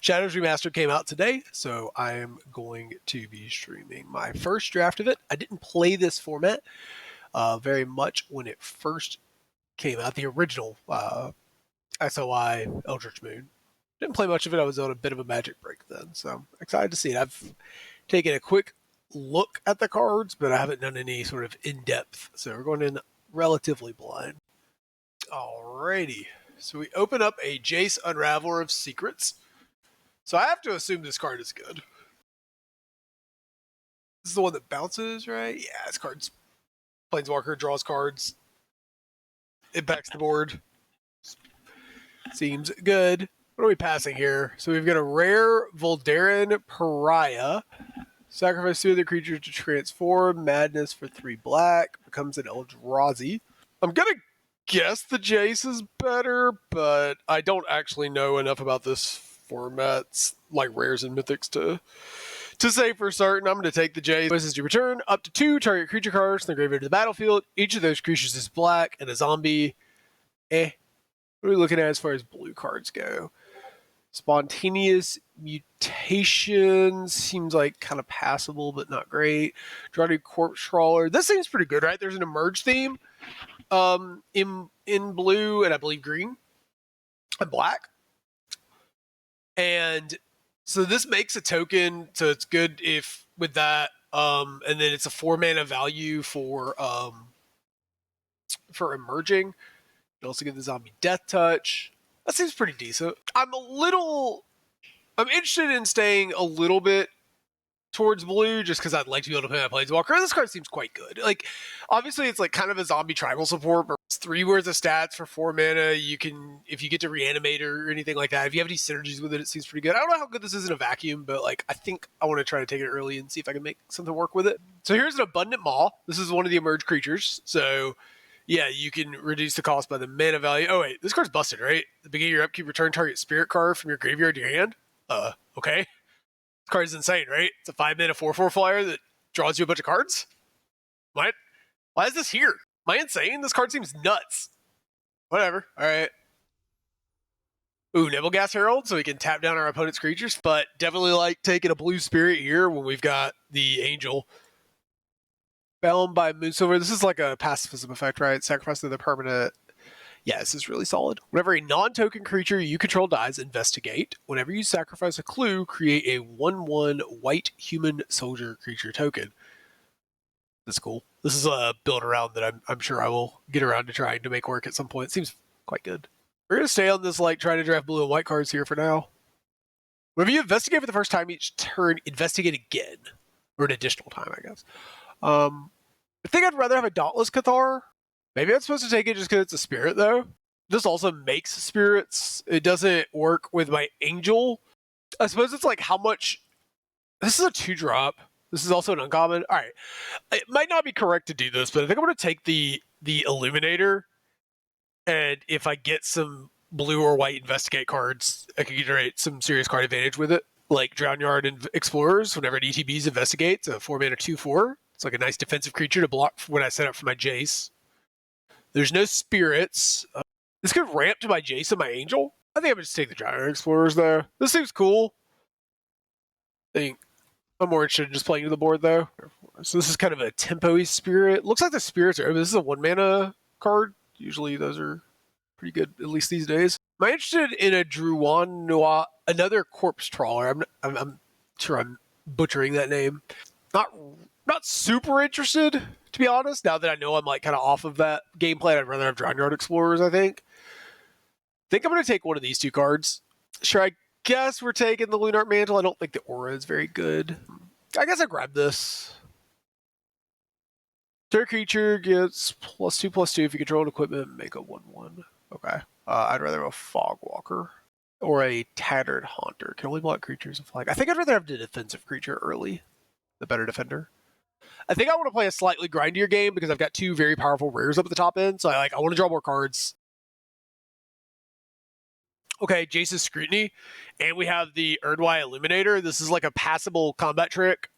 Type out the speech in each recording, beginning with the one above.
Shadows Remastered came out today, so I am going to be streaming my first draft of it. I didn't play this format very much when it first came out, the original SOI Eldritch Moon. Didn't play much of it. I was on a bit of a magic break then, so I'm excited to see it. I've taken a quick look at the cards, but I haven't done any sort of in-depth, so we're going in relatively blind. Alrighty, so we open up a Jace Unraveler of Secrets. So I have to assume this card is good. This is the one that bounces, right? Yeah, this card's Planeswalker, draws cards, impacts the board. Seems good. What are we passing here? So we've got a rare Voldaren Pariah. Sacrifice 2 other creatures to transform. Madness for 3 black. Becomes an Eldrazi. I'm going to guess the Jace is better, but I don't actually know enough about this formats like rares and mythics to say for certain. I'm going to take the Jace. This is your return up to 2 target creature cards from the graveyard to the battlefield. Each of those creatures is black and a zombie. What are we looking at as far as blue cards go? Spontaneous Mutation seems like kind of passable, but not great. Drowning Corpse Trawler. This seems pretty good, right? There's an Emerge theme in blue and I believe green and black. And so this makes a token, so it's good if with that, and then it's a 4-mana value for emerging. You also get the zombie death touch. That seems pretty decent. I'm interested in staying a little bit towards blue just because I'd like to be able to play my Planeswalker. This card seems quite good. Like, obviously it's like kind of a zombie tribal support, but it's 3 words of stats for 4 mana. You can, if you get to reanimate or anything like that, if you have any synergies with it, it seems pretty good. I don't know how good this is in a vacuum, but like I think I want to try to take it early and see if I can make something work with it. So here's an Abundant Maw. This is one of the emerged creatures. So yeah, you can reduce the cost by the mana value. Oh wait, this card's busted, right? At the beginning of your upkeep, return target spirit card from your graveyard to your hand. Okay. This card is insane, right? It's a 5-mana 4/4 flyer that draws you a bunch of cards. What? Why is this here? Am I insane? This card seems nuts. Whatever. All right. Ooh, Nimblegas Herald, so we can tap down our opponent's creatures, but definitely like taking a blue spirit here when we've got the Angel. Bound by Moonsilver. This is like a pacifism effect, right? Sacrifice to the permanent. Yeah, this is really solid. Whenever a non-token creature you control dies, investigate. Whenever you sacrifice a clue, create a 1/1 white human soldier creature token. That's cool. This is a build around that I'm sure I will get around to trying to make work at some point. It seems quite good. We're going to stay on this, like, trying to draft blue and white cards here for now. Whenever you investigate for the first time each turn, investigate again. Or an additional time, I guess. I think I'd rather have a Dauntless Cathar. Maybe I'm supposed to take it just because it's a spirit, though. This also makes spirits. It doesn't work with my Angel. I suppose it's like how much... This is a 2-drop. This is also an uncommon. All right. It might not be correct to do this, but I think I'm going to take the Illuminator. And if I get some blue or white investigate cards, I can generate some serious card advantage with it. Like Drownyard and Explorers, whenever an ETBs investigates, a 4-mana 2/4. It's like a nice defensive creature to block when I set up for my Jace. There's no spirits. This could ramp to my Jace and my Angel. I think I'm going to take the Drownyard Explorers, though. This seems cool. I think I'm more interested in just playing to the board, though. So this is kind of a tempo-y spirit. Looks like the spirits are... This is a 1-mana card. Usually those are pretty good, at least these days. Am I interested in a Druan Noir, another Corpse Trawler? I'm sure I'm butchering that name. Not super interested, to be honest. Now that I know I'm like kind of off of that gameplay, I'd rather have Drownyard Explorers, I think. I'm going to take one of these 2 cards. Sure, I guess we're taking the Lunarch Mantle. I don't think the aura is very good. I guess I grab this. Third creature gets +2/+2 if you control an equipment, make a 1/1. Okay. I'd rather have a Fogwalker or a Tattered Haunter. Can only block creatures with flag. I think I'd rather have the defensive creature early. The better defender. I think I want to play a slightly grindier game because I've got 2 very powerful rares up at the top end. So I want to draw more cards. Okay, Jace's Scrutiny. And we have the Erdwai Illuminator. This is like a passable combat trick.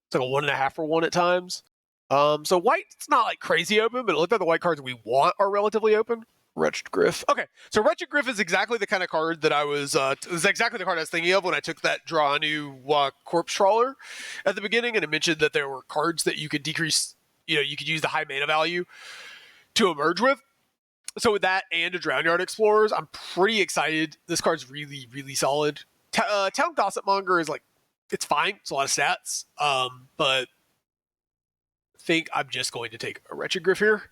It's like a 1.5 for 1 at times. So white's not like crazy open, but it looked like the white cards we want are relatively open. Wretched Griff. Okay, so Wretched Griff is exactly the kind of card that I was exactly the card I was thinking of when I took that draw new Corpse Trawler at the beginning, and it mentioned that there were cards that you could decrease, you could use the high mana value to emerge with. So with that and a Drownyard Explorers, I'm pretty excited. This card's really, really solid. Town Gossip Monger is like, it's fine. It's a lot of stats, but I think I'm just going to take a Wretched Griff here.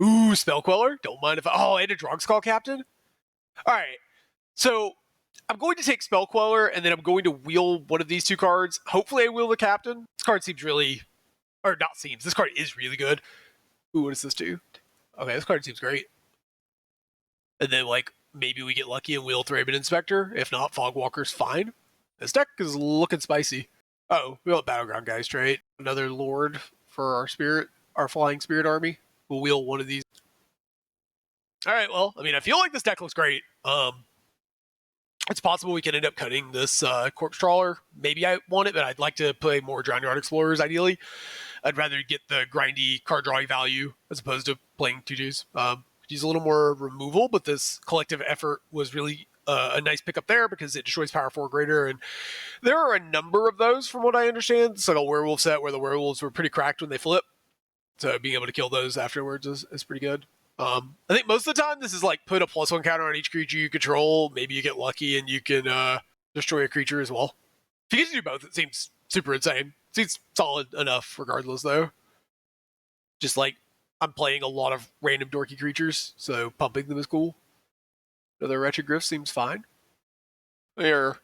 Ooh, Spell Queller. Don't mind if and a Drogskull Captain. All right. So I'm going to take Spell Queller, and then I'm going to wheel one of these two cards. Hopefully I wheel the Captain. This card seems really, or not seems, this card is really good. Ooh, what does this do? Okay, this card seems great. And then, maybe we get lucky and wheel Thraben Inspector. If not, Fogwalker's fine. This deck is looking spicy. Oh, we want Battleground Guys straight. Another Lord for our Flying Spirit Army. We'll wheel one of these. All right, well, I mean, I feel like this deck looks great. It's possible we can end up cutting this Corpse Trawler. Maybe I want it, but I'd like to play more Drownyard Explorers, ideally. I'd rather get the grindy card drawing value as opposed to playing 2-2s. Use a little more removal, but this collective effort was really a nice pickup there because it destroys power 4 greater, and there are a number of those from what I understand. It's like a werewolf set where the werewolves were pretty cracked when they flip, so being able to kill those afterwards is pretty good. I think most of the time this is like put a +1 counter on each creature you control. Maybe you get lucky and you can destroy a creature as well. If you get to do both, it seems super insane. It seems solid enough regardless, though. Just like I'm playing a lot of random dorky creatures, so pumping them is cool. Another Wretched Griff seems fine. We're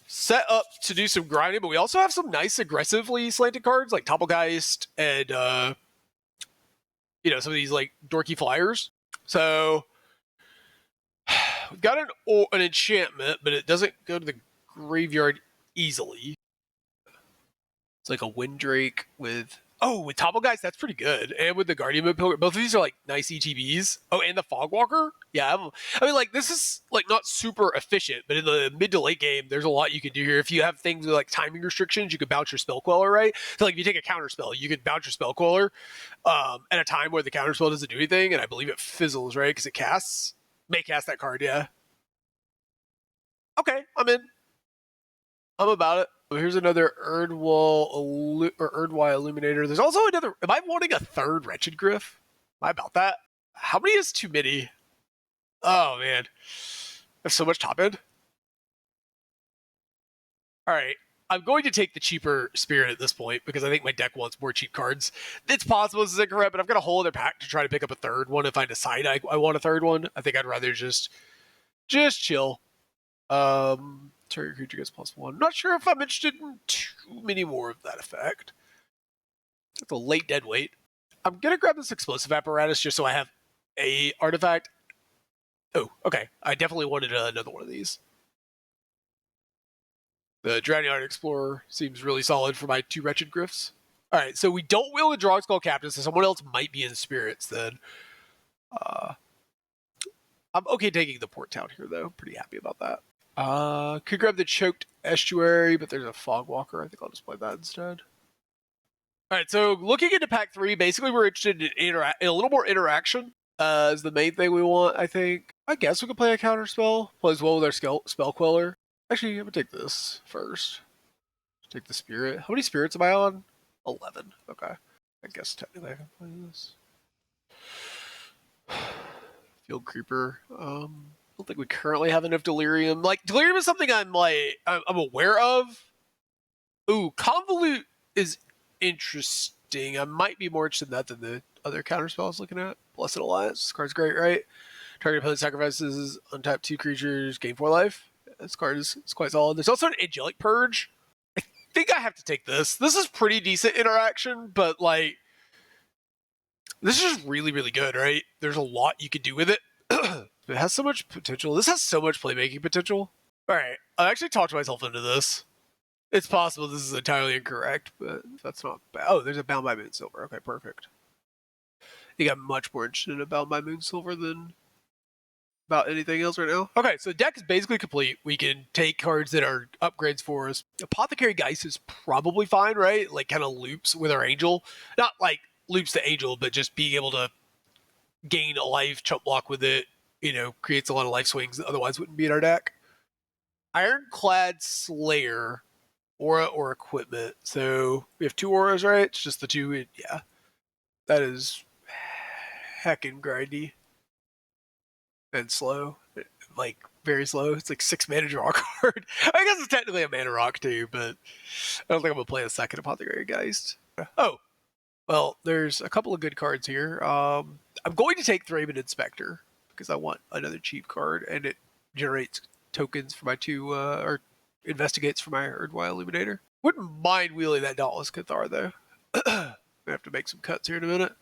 set up to do some grinding, but we also have some nice aggressively slanted cards like Topplegeist and some of these like dorky flyers. So we've got an enchantment, but it doesn't go to the graveyard easily. It's like a Windrake with Topplegeist, that's pretty good. And with the Guardian Pilgrim, both of these are like nice ETBs. Oh, and the Fogwalker? Yeah, I mean, like, this is like not super efficient, but in the mid to late game, there's a lot you can do here. If you have things with like timing restrictions, you could bounce your Spell Queller, right? So like if you take a counter spell, you could bounce your Spell Queller at a time where the counter spell doesn't do anything, and I believe it fizzles, right? Because it may cast that card, yeah. Okay, I'm in. I'm about it. Here's another Erdwall Illuminator. There's also another. Am I wanting a third Wretched Griff? Am I about that? How many is too many? Oh, man. There's so much top end. All right. I'm going to take the cheaper Spirit at this point because I think my deck wants more cheap cards. It's possible this is incorrect, but I've got a whole other pack to try to pick up a third one if I decide I want a third one. I think I'd rather just chill. Target creature gets +1. Not sure if I'm interested in too many more of that effect. That's a late dead weight. I'm going to grab this Explosive Apparatus just so I have a artifact. Oh, okay. I definitely wanted another one of these. The Drownyard Explorer seems really solid for my 2 Wretched Griffs. All right, so we don't wheel the Drogskull Captain, so someone else might be in Spirits then. I'm okay taking the Port Town here, though. Pretty happy about that. Could grab the Choked Estuary, but there's a Fogwalker. I think I'll just play that instead. All right, so looking into pack 3, basically we're interested in a little more interaction is the main thing we want, I think. I guess we could play a counterspell. Plays well with our Spell Queller. Actually, I'm going to take this first. Take the Spirit. How many Spirits am I on? 11. Okay. I guess technically I can play this. Field Creeper. I don't think we currently have enough Delirium. Like, Delirium is something I'm aware of. Ooh, Convolute is interesting. I might be more interested in that than the other counterspell I was looking at. Blessed Alliance. This card's great, right? Target opponent sacrifices untap 2 creatures, gain 4 life. This card is quite solid. There's also an Angelic Purge. I think I have to take this. This is pretty decent interaction, but like, this is really, really good, right? There's a lot you could do with it. It has so much potential. This has so much playmaking potential. All right, I actually talked myself into this. It's possible this is entirely incorrect, but that's not bad. Oh, there's a Bound by Moonsilver. Okay, perfect. I think I'm much more interested in a Bound by Moonsilver than about anything else right now. Okay, so the deck is basically complete. We can take cards that are upgrades for us. Apothecary Geist is probably fine, right? Like kind of loops with our Angel. Not like loops to Angel, but just being able to gain a life, chump block with it, creates a lot of life swings that otherwise wouldn't be in our deck. Ironclad Slayer, aura or equipment. So we have 2 auras, right? It's just the 2. Yeah. That is heckin' grindy and slow. Like, very slow. It's like 6 mana draw card. I guess it's technically a mana rock too, but I don't think I'm going to play a second Apothecary Geist. Oh, well, there's a couple of good cards here. I'm going to take Thraben Inspector because I want another cheap card, and it generates tokens for my 2, or investigates for my Erdwire Illuminator. Wouldn't mind wheeling that Dauntless Cathar, though. I have to make some cuts here in a minute.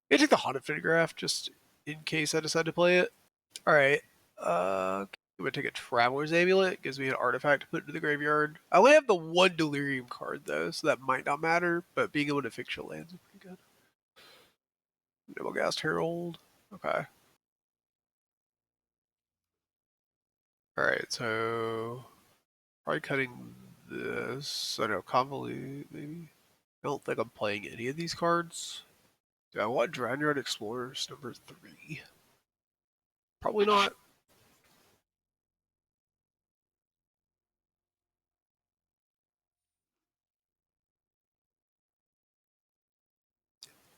I take the Haunted Photograph just in case I decide to play it. Alright. I'm going to take a Traveler's Amulet. Gives me an artifact to put into the graveyard. I only have the 1 Delirium card, though, so that might not matter, but being able to fix your lands is pretty good. Noblegast Herald. Okay. Alright, so probably cutting this. I don't know, Convolute, maybe? I don't think I'm playing any of these cards. Do I want Drownyard Explorers number 3? Probably not.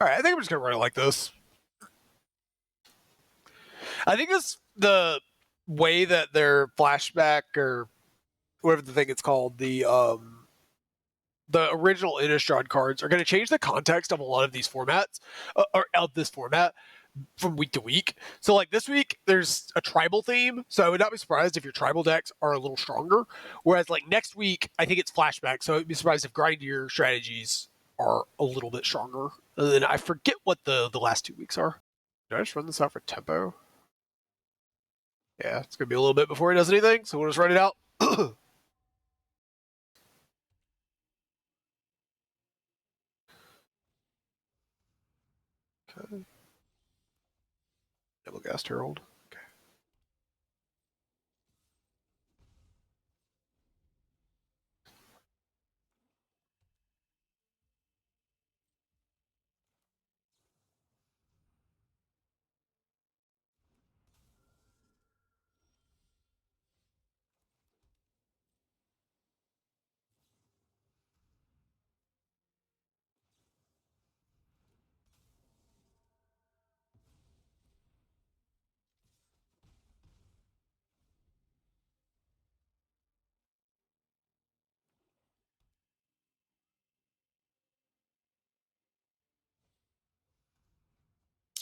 Alright, I think I'm just gonna run it like this. I think this the way that their flashback or whatever the thing it's called, the original Innistrad cards are going to change the context of a lot of these formats, or of this format from week to week. So like this week, there's a tribal theme, so I would not be surprised if your tribal decks are a little stronger. Whereas like next week, I think it's flashback, so I'd be surprised if grindier strategies are a little bit stronger. And then I forget what the last 2 weeks are. Did I just run this out for tempo? Yeah, it's going to be a little bit before he does anything, so we'll just run it out. Okay. Noblegast Herald. Okay.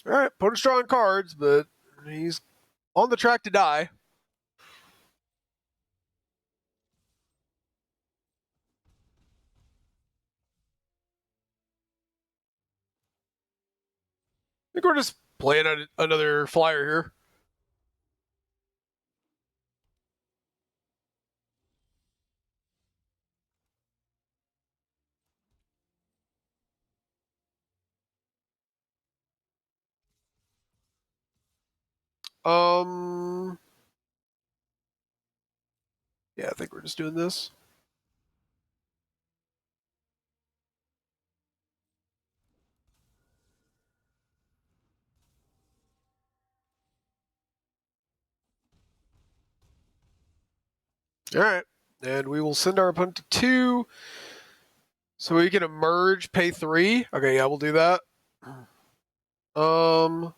All right, put a drawing cards, but he's on the track to die. I think we're just playing another flyer here. Yeah, I think we're just doing this. All right, and we will send our opponent to 2, so we can emerge, pay 3. Okay, yeah, we'll do that. Um,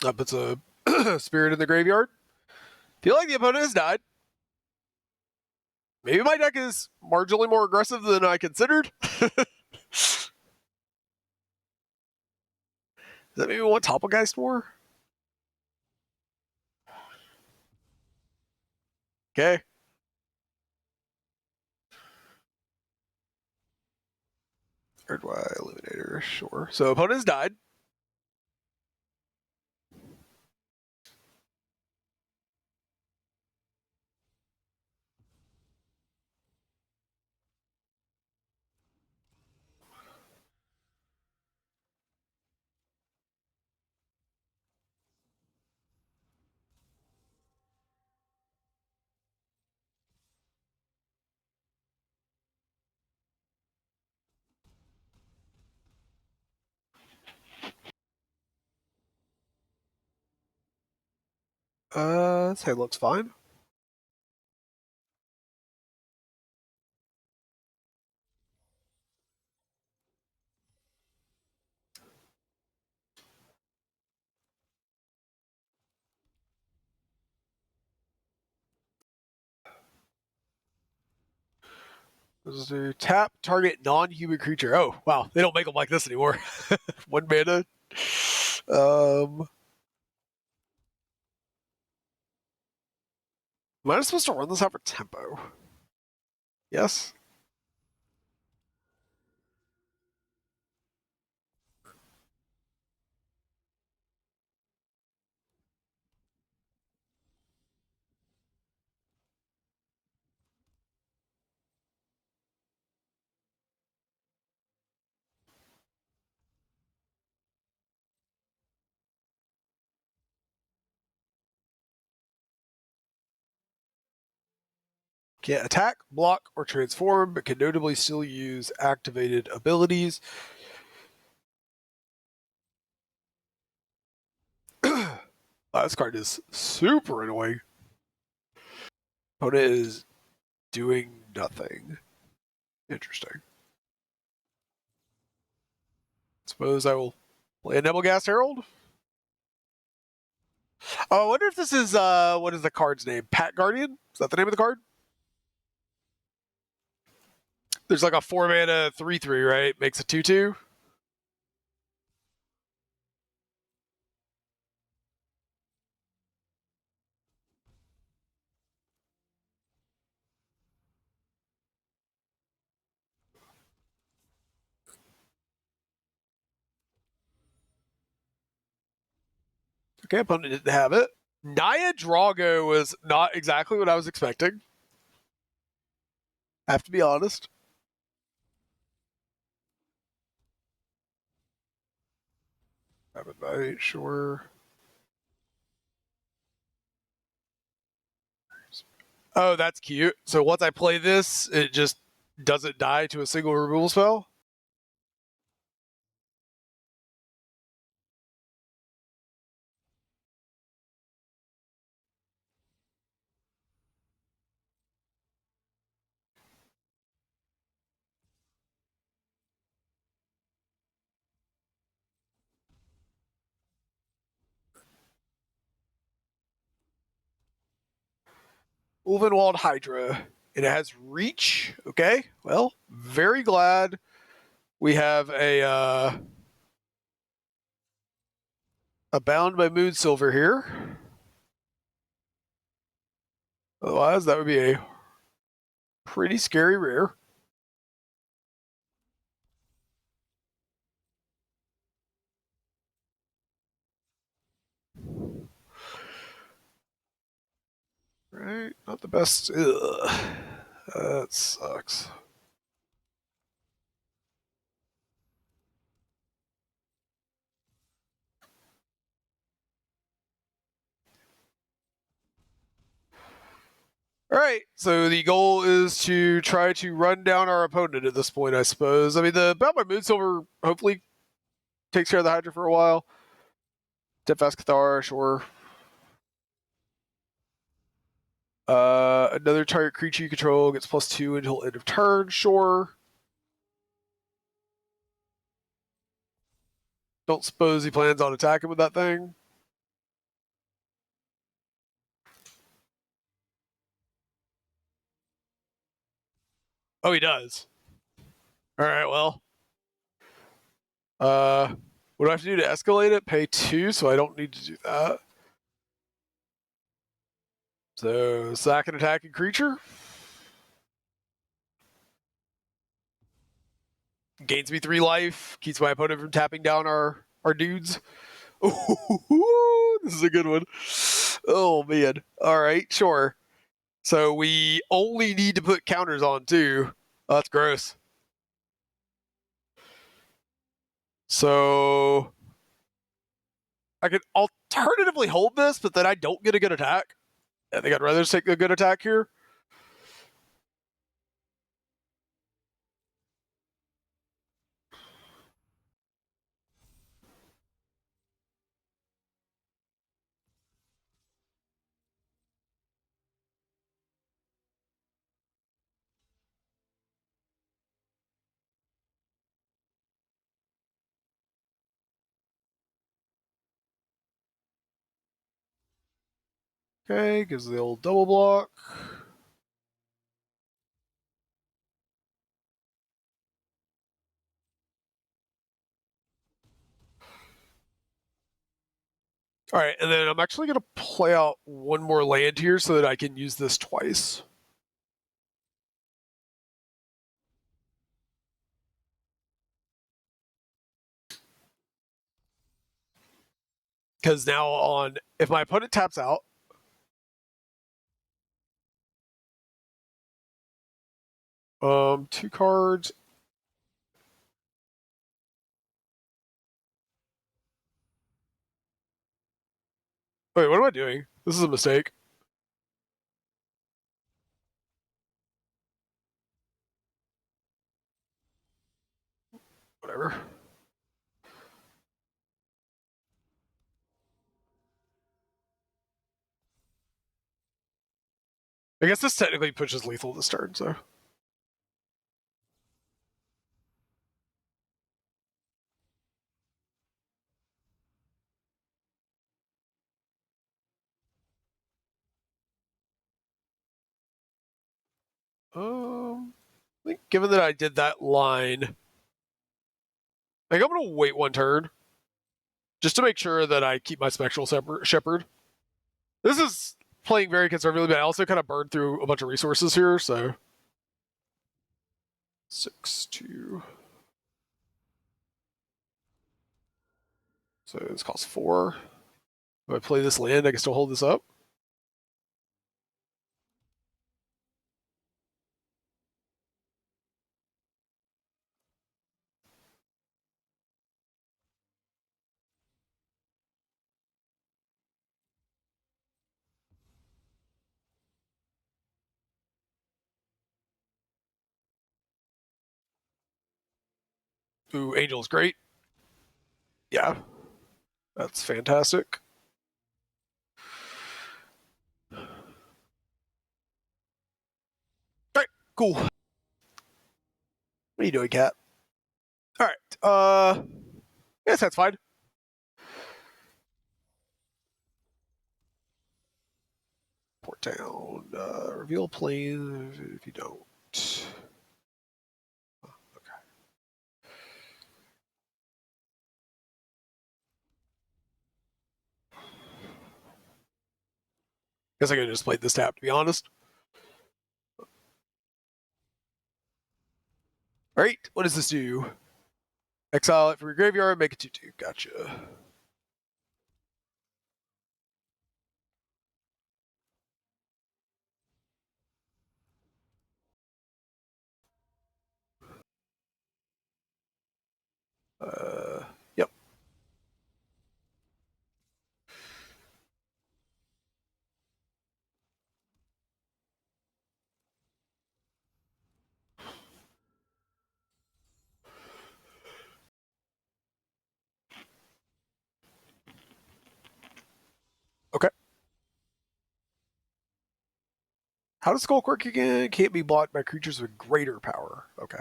that puts a spirit in the graveyard. Feel like the opponent has died. Maybe my deck is marginally more aggressive than I considered. Does that maybe want Topplegeist more? Okay. Erdwire Illuminator, sure. So opponent has died. This hand looks fine. Let's do tap target non-human creature. Oh wow, they don't make them like this anymore. 1 mana. Am I supposed to run this out for tempo? Yes. Can't attack, block, or transform, but can notably still use activated abilities. This card is super annoying. Opponent is doing nothing. Interesting. Suppose I will play a Nebelgast Herald. Oh, I wonder if this is what is the card's name? Pat Guardian? Is that the name of the card? There's like a 4 mana 3/3, right? Makes a 2/2. Okay, opponent didn't have it. Naya Drago was not exactly what I was expecting. Have to be honest. Haven't I? Sure. Oh, that's cute. So once I play this, it just doesn't die to a single removal spell? Ulvenwald Hydra. It has reach. Okay. Well, very glad we have a Bound by Moon Silver here. Otherwise, that would be a pretty scary rare. Right? Not the best. Ugh. That sucks. All right, so the goal is to try to run down our opponent at this point, I suppose. I mean, the Bound by Moonsilver hopefully takes care of the Hydra for a while. Steadfast Cathar, sure. Another target creature you control gets +2 until end of turn, sure. Don't suppose he plans on attacking with that thing. Oh, he does. All right, well. What do I have to do to escalate it? Pay 2, so I don't need to do that. So, sack an attacking creature. Gains me 3 life. Keeps my opponent from tapping down our dudes. Ooh, this is a good one. Oh, man. All right, sure. So, we only need to put counters on, too. Oh, that's gross. So, I could alternatively hold this, but then I don't get a good attack. I think I'd rather take a good attack here. Okay, gives the old double block. All right, and then I'm actually going to play out one more land here so that I can use this twice. Because now on, if my opponent taps out, two cards. Wait, what am I doing? This is a mistake. Whatever. I guess this technically pushes lethal this turn, so. I think given that I did that line, I think I'm going to wait one turn just to make sure that I keep my Spectral Shepherd. This is playing very conservatively, but I also kind of burned through a bunch of resources here, so. 6-2. So this costs 4. If I play this land, I can still hold this up. Ooh, Angel's great. Yeah, that's fantastic. All right, cool. What are you doing, Cat? All right. Yes, that's fine. Port down. Reveal plane if you don't. Okay. Guess I could have just played this tap, to be honest. All right, what does this do? Exile it from your graveyard, make it 2/2. Gotcha. Yep. Okay. How does Skulk work again? Can't be blocked by creatures with greater power. Okay.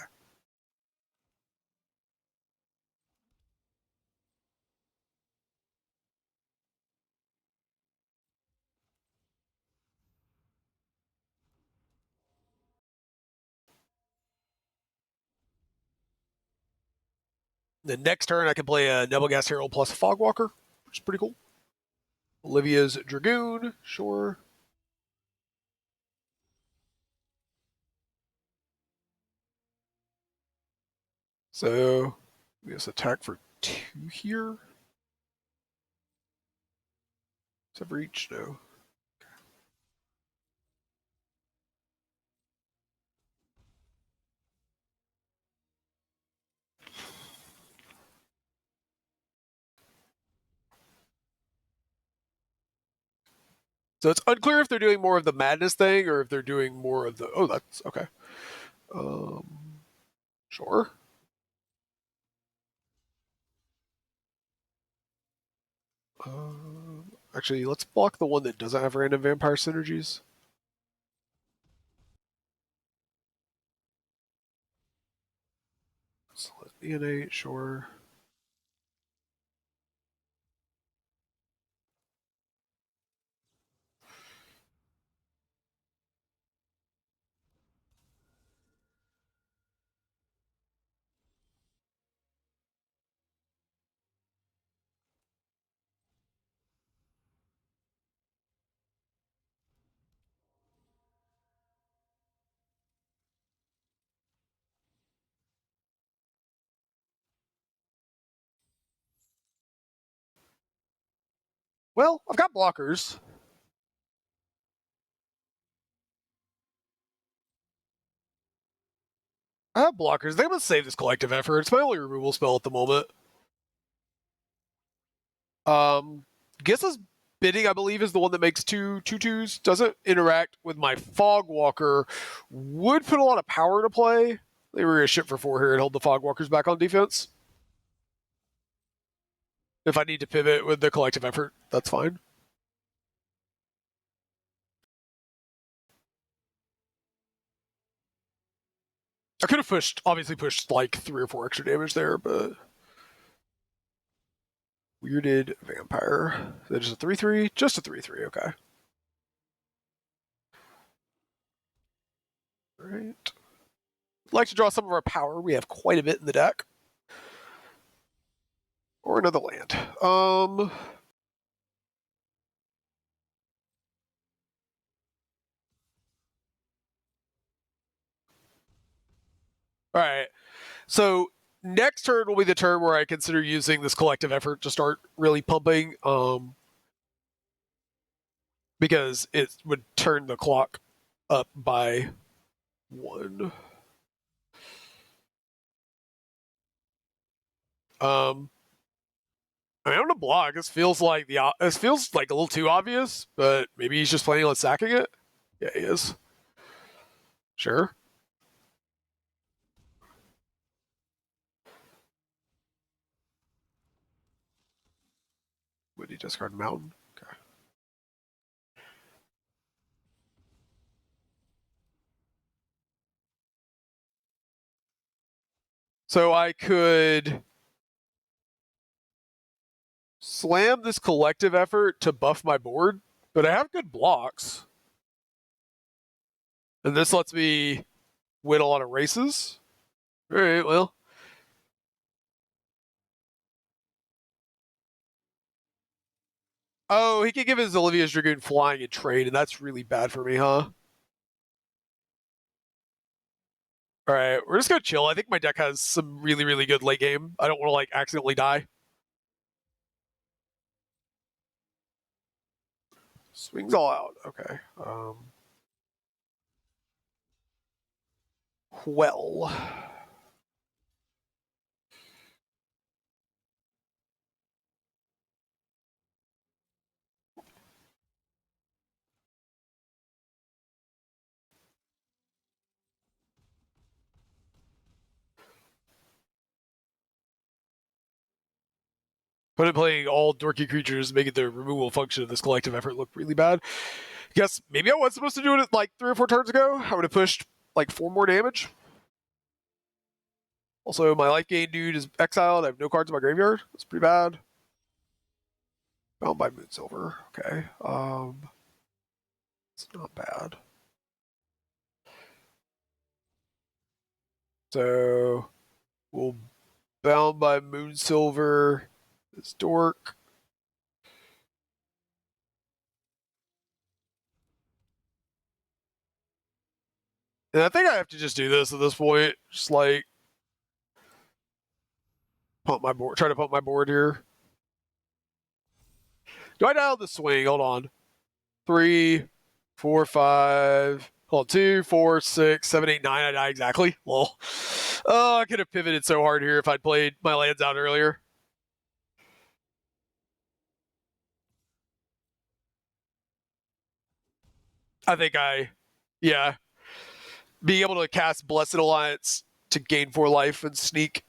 The next turn, I can play a Nebelgast Herald plus a Fogwalker, which is pretty cool. Olivia's Dragoon, sure. So we have attack for 2 here. Is that reach? No. So it's unclear if they're doing more of the madness thing or if they're doing more of the. Oh, that's okay. Sure. Actually, let's block the one that doesn't have random vampire synergies. So let's DNA, sure. Well, I've got blockers. I have blockers. They must save this collective effort. It's my only removal spell at the moment. Guess's bidding, I believe, is the one that makes two 2/2s. Doesn't interact with my Fog Walker. Would put a lot of power into play. They were gonna ship for 4 here and hold the Fog Walkers back on defense. If I need to pivot with the collective effort, that's fine. I could have obviously pushed like 3 or 4 extra damage there, but Weirded Vampire. Is that just a 3/3? Just a 3/3, okay. Alright. I'd like to draw some of our power. We have quite a bit in the deck. Or another land. Alright. So next turn will be the turn where I consider using this collective effort to start really pumping. Because it would turn the clock up by 1. I mean, I'm gonna block. This feels like a little too obvious, but maybe he's just planning on sacking it. Yeah, he is. Sure. Would he discard Mountain? Okay. So I could slam this collective effort to buff my board, but I have good blocks. And this lets me win a lot of races. All right, well. Oh, he could give his Olivia's Dragoon flying and trade, and that's really bad for me, huh? All right, we're just gonna chill. I think my deck has some really, really good late game. I don't want to like accidentally die. Swings all out. Okay. Well. But I'm playing all dorky creatures, making the removal function of this collective effort look really bad. I guess maybe I was supposed to do it like 3 or 4 turns ago. I would have pushed like 4 more damage. Also, my life gain dude is exiled. I have no cards in my graveyard. That's pretty bad. Bound by Moonsilver. Okay. It's not bad. So we'll bound by Moonsilver. This dork. And I think I have to just do this at this point. Just like pump my board, try to pump my board here. Do I dial the swing? Hold on. 3, 4, 5. Hold on. 2, 4, 6, 7, 8, 9. I die exactly. Well, oh, I could have pivoted so hard here if I'd played my lands out earlier. I think yeah, being able to cast Blessed Alliance to gain 4 life and sneak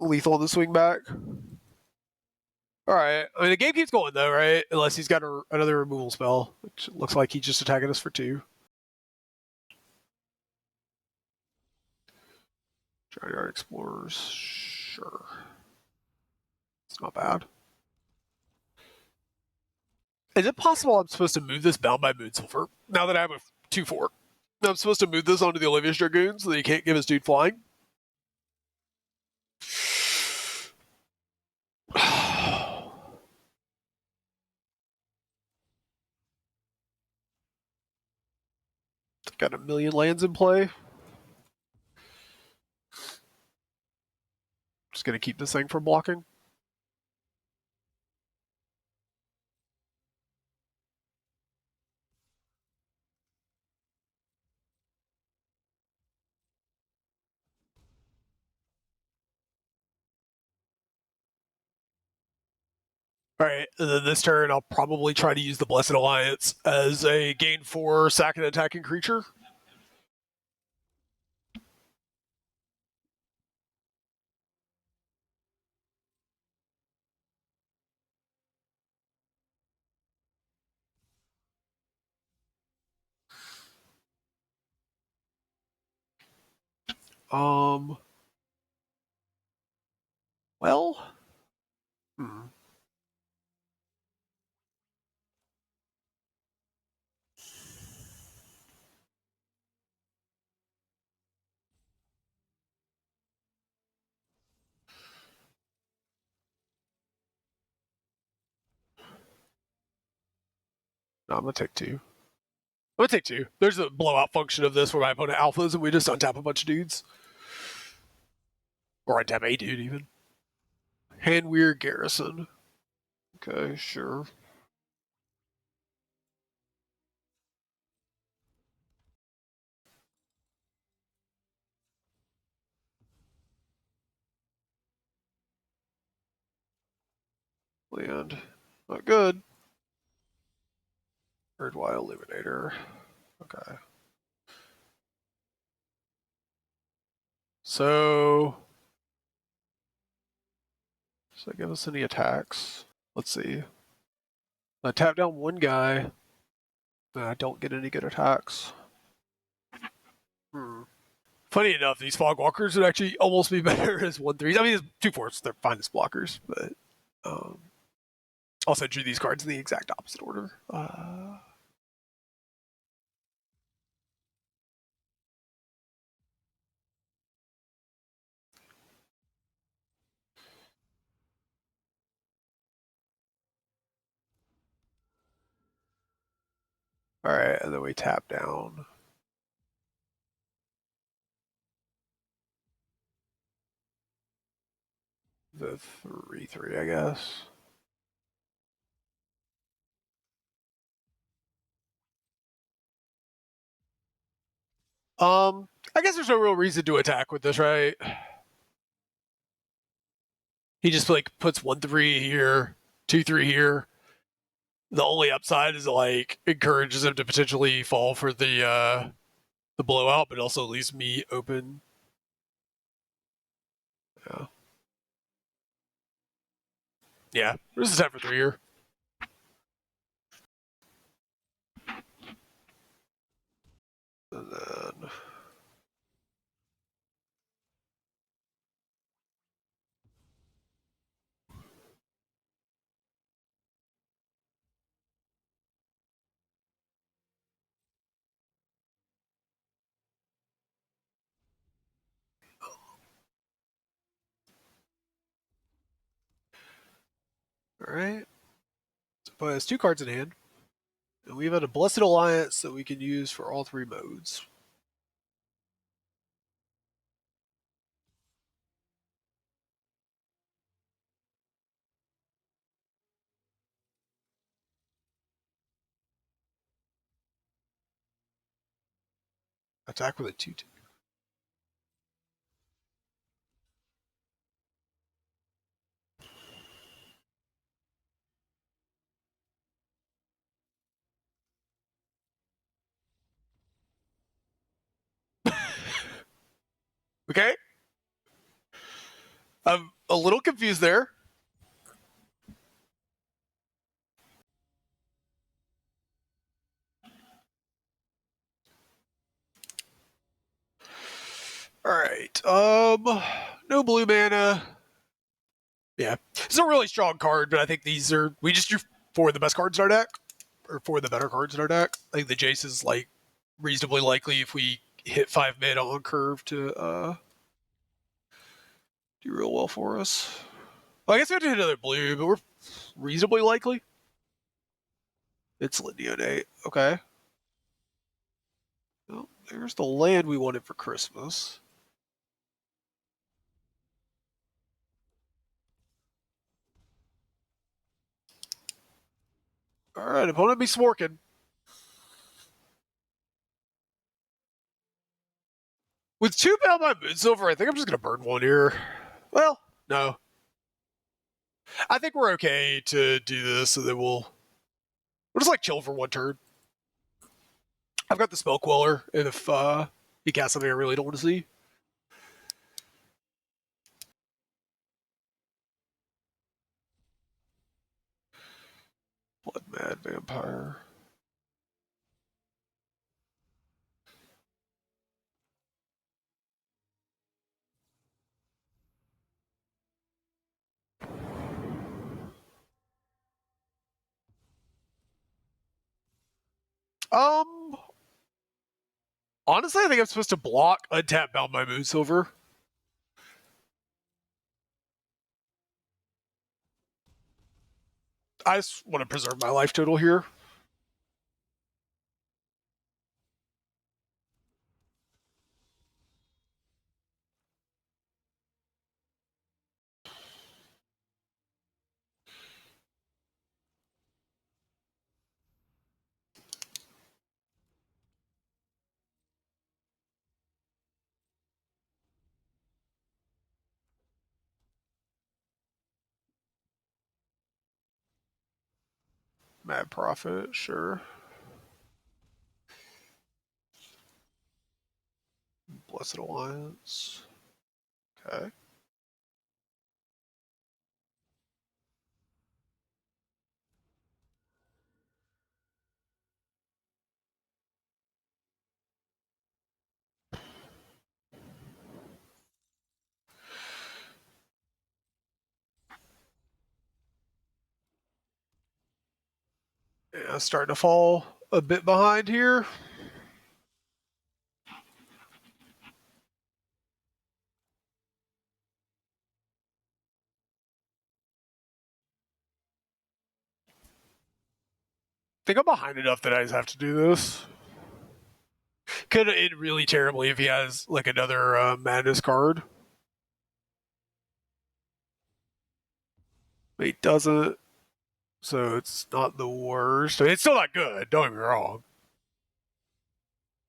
lethal in the swing back. All right. I mean, the game keeps going though, right? Unless he's got another removal spell, which looks like he's just attacking us for 2. Giant Explorers, sure. It's not bad. Is it possible I'm supposed to move this Bound by Moonsilver now that I have a 2/4? I'm supposed to move this onto the Olivia's Dragoon so that he can't give his dude flying? Got a million lands in play. Just gonna keep this thing from blocking. Alright, and then this turn I'll probably try to use the Blessed Alliance as a gain 4 sack an attacking creature. Well, no, I'm gonna take 2. I'm gonna take 2. There's a blowout function of this where my opponent alphas and we just untap a bunch of dudes. Or untap a dude even. Handweir Garrison. Okay, sure. Land. Not good. Erdwire Illuminator. Okay. So, does that give us any attacks? Let's see. I tap down one guy. I don't get any good attacks. Funny enough, these fog walkers would actually almost be better as 1/3s. I mean, 2/4s, they're fine as blockers, but also drew these cards in the exact opposite order. Alright, and then we tap down. The 3/3, I guess. I guess there's no real reason to attack with this, right? He just like puts 1/3 here, 2/3 here. The only upside is like encourages him to potentially fall for the blowout, but also leaves me open. Yeah. Yeah. This is time for 3 here. And then alright. So it has 2 cards in hand. And we've had a Blessed Alliance that we can use for all 3 modes. Attack with a 2/2. Okay. I'm a little confused there. Alright. No blue mana. Yeah. It's a really strong card, but I think these are we just drew 4 of the best cards in our deck. Or 4 of the better cards in our deck. I think the Jace is like reasonably likely if we hit 5 mid on curve to do real well for us. Well, I guess we have to hit another blue, but we're reasonably likely. It's Lindeonate. Okay. Well, there's the land we wanted for Christmas. Alright, opponent be Sworkin. With 2 Bound by Moonsilver, I think I'm just going to burn 1 here. Well, no. I think we're okay to do this, so then we'll just like chill for one turn. I've got the spell queller, and if he casts something I really don't want to see. Blood Mad Vampire. Honestly, I think I'm supposed to block, untap, bound my Moonsilver. I just want to preserve my life total here. Mad Prophet, sure. Blessed Alliance. Okay. Yeah, starting to fall a bit behind here. I think I'm behind enough that I just have to do this. Could end really terribly if he has like another Madness card. But he doesn't, so it's not the worst. I mean, it's still not good, don't get me wrong.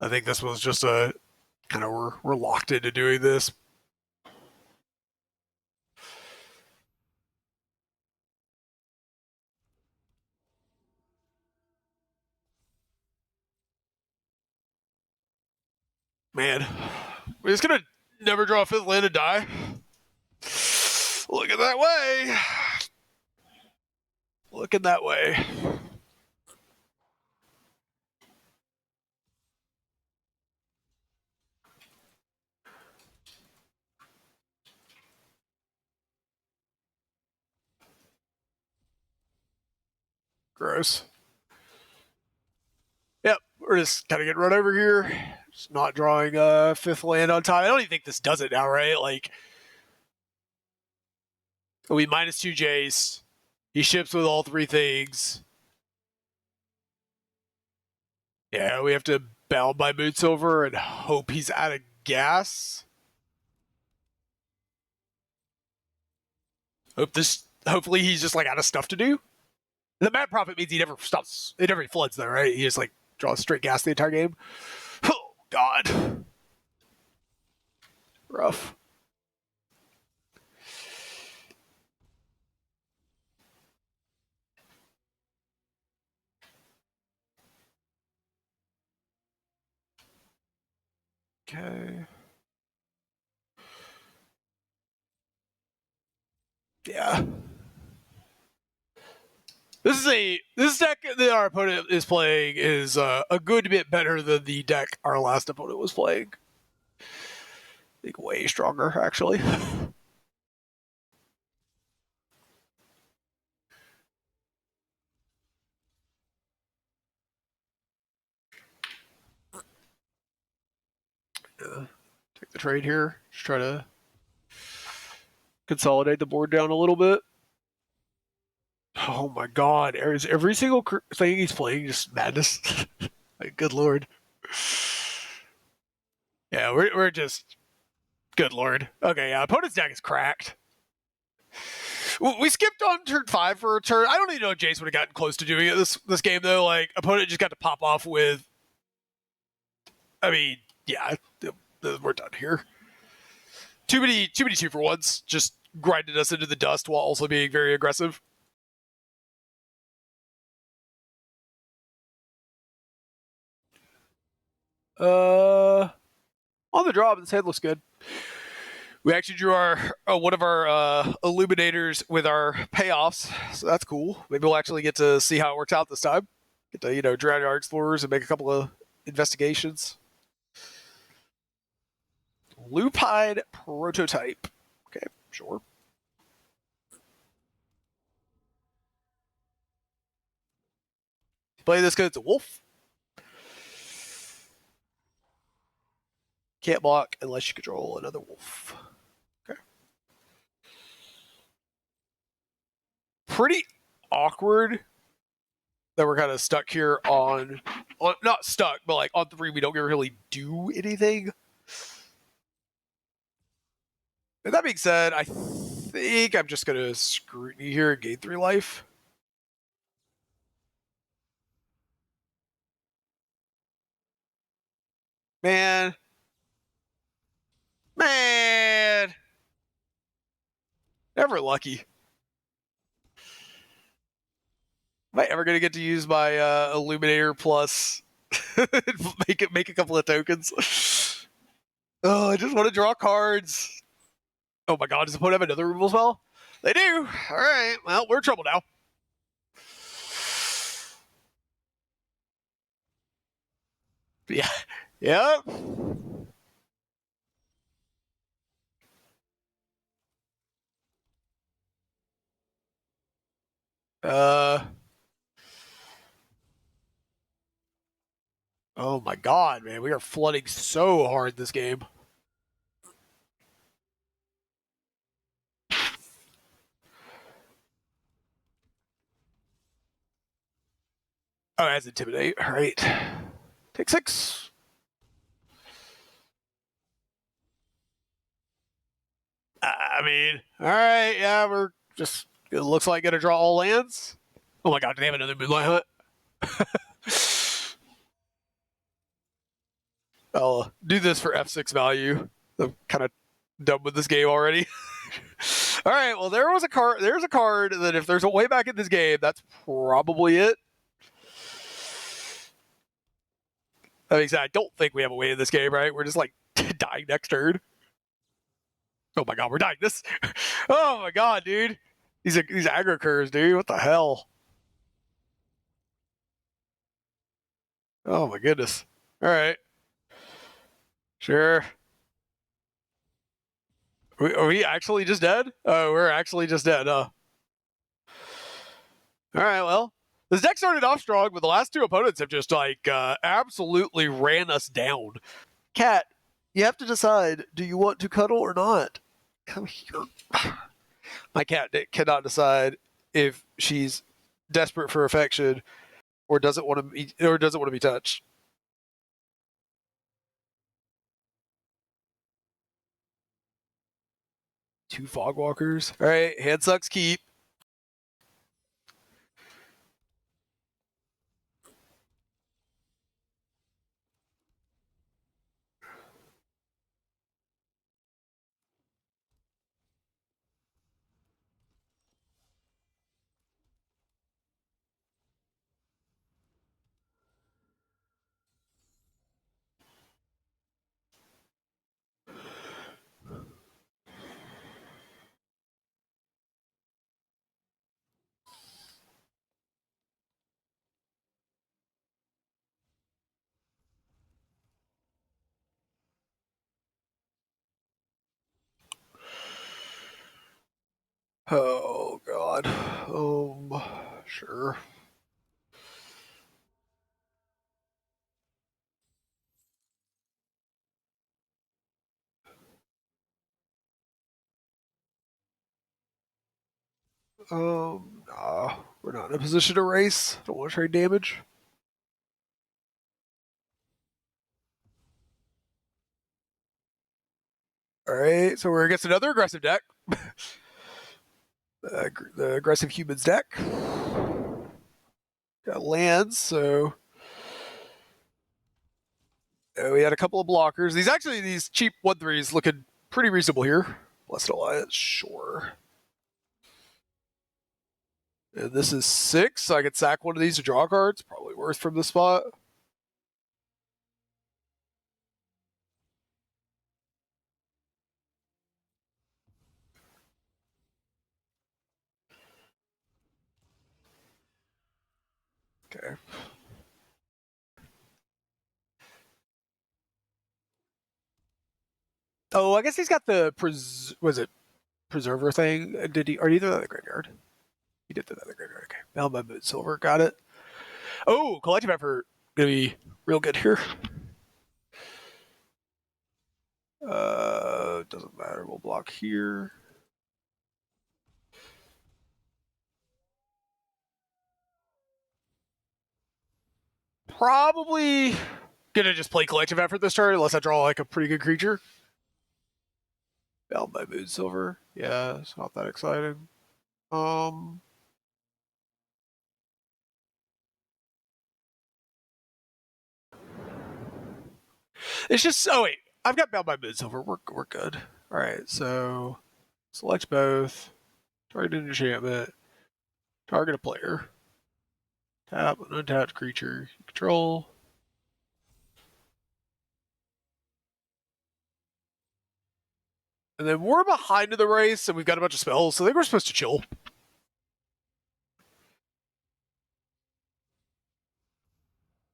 I think this was just a kind of we're locked into doing this. Man, we're just gonna never draw a fifth land and die. Looking that way. Looking that way. Gross. Yep, we're just kind of getting run over here. Just not drawing a fifth land on time. I don't even think this does it now, right? Like, we -2 Jace. He ships with all three things. Yeah, we have to bound by Moonsilver and hope he's out of gas. Hopefully he's just like out of stuff to do. The Mad Prophet means he never stops. It never floods though, right? He just like draws straight gas the entire game. Oh God, rough. Okay. Yeah. This deck that our opponent is playing is a good bit better than the deck our last opponent was playing. I think way stronger, actually. Yeah. Take the trade here. Just try to consolidate the board down a little bit. Oh my God! Is every single thing he's playing just madness? Like, good lord. Yeah, we're just good lord. Okay, yeah, opponent's deck is cracked. We skipped on turn 5 for a turn. I don't even know if Jace would have gotten close to doing it this game though. Like, opponent just got to pop off with. I mean, yeah, we're done here. Too many 2-for-1s. Just grinded us into the dust while also being very aggressive. On the draw, this head looks good. We actually drew our one of our illuminators with our payoffs, so that's cool. Maybe we'll actually get to see how it works out this time. Get to drown our explorers and make a couple of investigations. Lupine prototype. Okay, sure. Play this because it's a wolf. Can't block unless you control another wolf. Okay. Pretty awkward that we're kind of stuck here on not stuck, but like on 3, we don't really do anything. And that being said, I think I'm just going to scrutiny here and gain 3 life. Man. Never lucky. Am I ever going to get to use my Illuminator plus make a couple of tokens? Oh, I just want to draw cards. Oh my god, does the opponent have another removal spell? They do. All right. Well, we're in trouble now. Yeah. Yep. Oh my god, man. We are flooding so hard this game. Oh, that's Intimidate. All right. Take 6. I mean, all right. Yeah, we're just, it looks like going to draw all lands. Oh my god, do they have another Moonlight Hunt? I'll do this for F6 value. I'm kind of done with this game already. All right, well, there's a card that if there's a way back in this game, that's probably it. That means I don't think we have a way in this game, right? We're just like dying next turn. Oh my god, we're dying this. Oh my god, dude. These aggro curves, dude. What the hell? Oh my goodness. All right. Sure. Are we actually just dead? Oh, we're actually just dead. All right, well. This deck started off strong, but the last 2 opponents have just like absolutely ran us down. Cat, you have to decide, do you want to cuddle or not? Come here. My cat cannot decide if she's desperate for affection or doesn't want to be touched. Two Fogwalkers. All right, hand sucks keep. Oh god. Sure. Nah, we're not in a position to race. Don't want to trade damage. All right, so we're against another aggressive deck. The aggressive humans deck. Got lands, so we had a couple of blockers. These cheap 1/3s looking pretty reasonable here. Blessed Alliance, sure. And this is 6, so I could sack one of these to draw cards. Probably worth from the spot. Okay. Oh, I guess he's got the was it preserver thing? Did he? Or either that in the graveyard? He did that in the graveyard. Okay. Bound by Moon Silver. Got it. Oh, collective effort gonna be real good here. Doesn't matter. We'll block here. Probably gonna just play collective effort this turn unless I draw like a pretty good creature. Bound by Moon Silver. Yeah, it's not that exciting. It's just wait, I've got Bound by Moon Silver. We're good. All right, so select both. Target an enchantment. Target a player. Tap an untapped creature you control. And then we're behind in the race, and we've got a bunch of spells, so I think we're supposed to chill.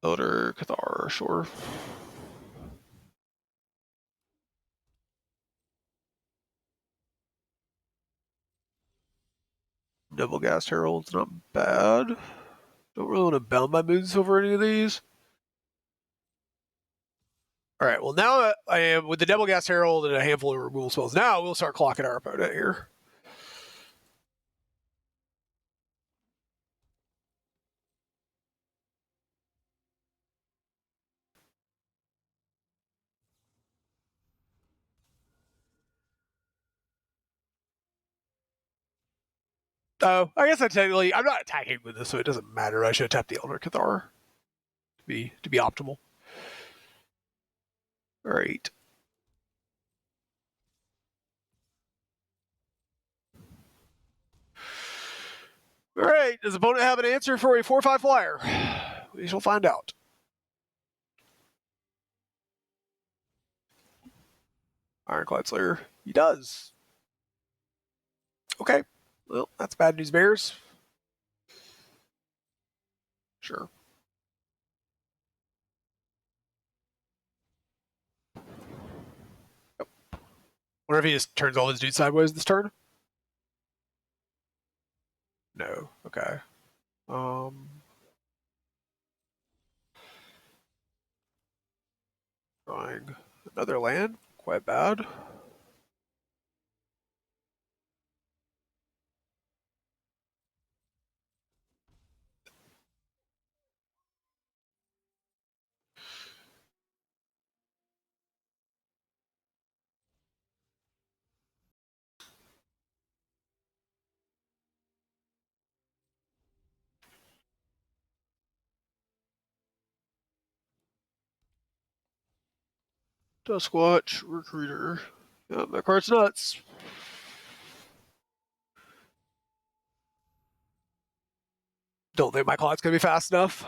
Elder Cathar, sure. Double Gas Herald's not bad. Don't really want to bound my Moon Silver any of these. All right, well, now I am with the Double Gas Herald and a handful of removal spells. Now we'll start clocking our opponent here. Oh, I guess I'm not attacking with this, so it doesn't matter. I should have tapped the Elder Cathar to be optimal. All right. All right. Does the opponent have an answer for a 4/5 flyer? We shall find out. Ironclad Slayer. He does. Okay. Well, that's bad news bears. Sure. Yep. Wonder if he just turns all his dudes sideways this turn? No. Okay. Drawing another land. Quite bad. Duskwatch, Recruiter. Yeah, that card's nuts. Don't think my clock's gonna be fast enough.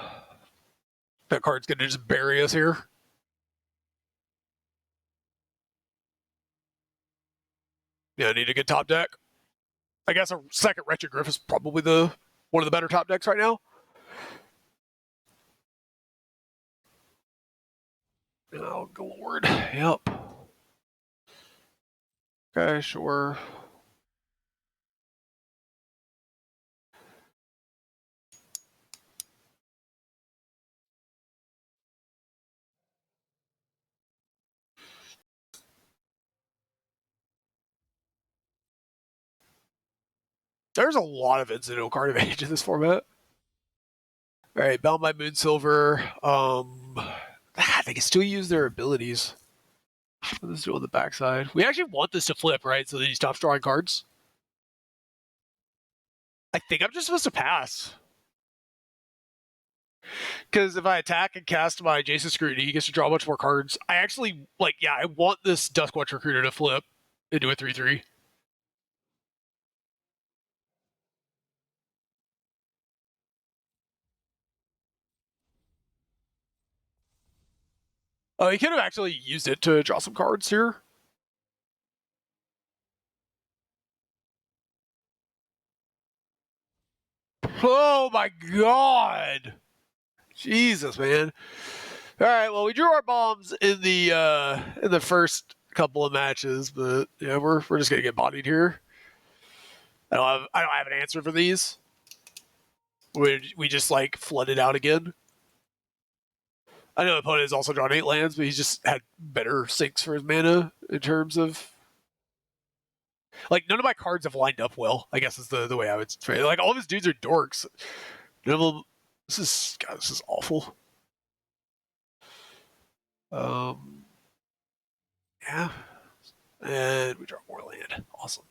That card's gonna just bury us here. Yeah, I need a good top deck. I guess a second Wretched Griff is probably one of the better top decks right now. Oh, Lord. Yep. Okay, sure. There's a lot of incidental card advantage in this format. All right, Bound by Moon Silver. They can still use their abilities. Let's do it on the backside. We actually want this to flip, right? So that he stops drawing cards. I think I'm just supposed to pass. Because if I attack and cast my Jason Scrutiny, he gets to draw much more cards. I actually, I want this Duskwatch Recruiter to flip into a 3/3. Oh, he could have actually used it to draw some cards here. Oh my god! Jesus, man. All right, well, we drew our bombs in the first couple of matches, but yeah, we're just gonna get bodied here. I don't have an answer for these. We just like flooded out again. I know the opponent has also drawn 8 lands, but he's just had better sinks for his mana in terms of like none of my cards have lined up well. I guess is the way I would say it. Like all of his dudes are dorks. None of them. This is awful. Yeah, and we draw more land. Awesome.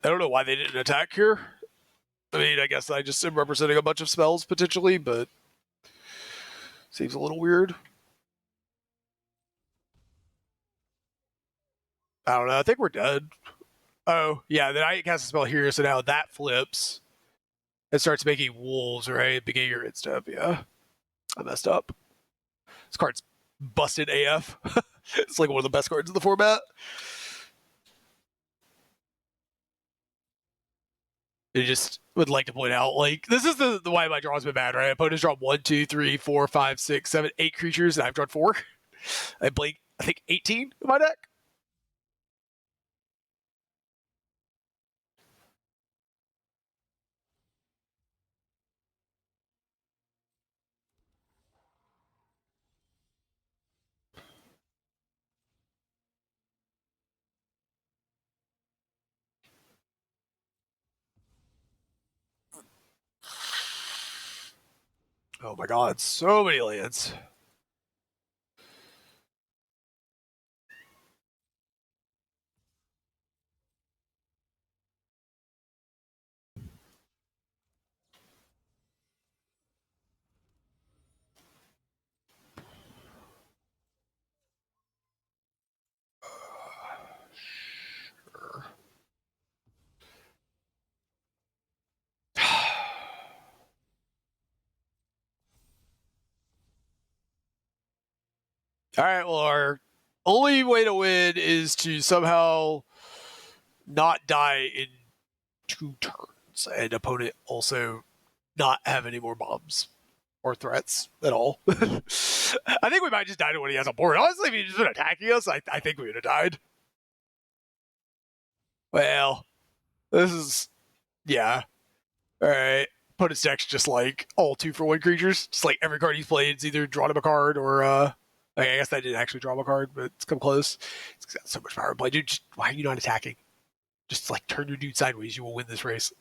I don't know why they didn't attack here. I mean, I guess I just am representing a bunch of spells potentially, but seems a little weird. I don't know. I think we're dead. Oh, yeah, then I cast a spell here, so now that flips. It starts making wolves, right? Beginning your step, yeah. I messed up. This card's busted AF. It's like one of the best cards in the format. I just would like to point out, like, this is the why my draw's been bad, right? Opponents draw 1, 2, 3, 4, 5, 6, 7, 8 creatures, and I've drawn 4. I played, I think, 18 in my deck. Oh my god, so many lands. Sure. All right, well, our only way to win is to somehow not die in 2 turns, and opponent also not have any more bombs or threats at all. I think we might just die to when he has a board. Honestly, if he'd just been attacking us, I think we would have died. Well, this is, yeah. All right. Opponent's deck's just like all 2-for-1 creatures. Just like every card he's played, it's either drawn him a card or, I guess I didn't actually draw him a card, but it's come close. It's got so much power to play. Dude, just, why are you not attacking? Just like turn your dude sideways. You will win this race.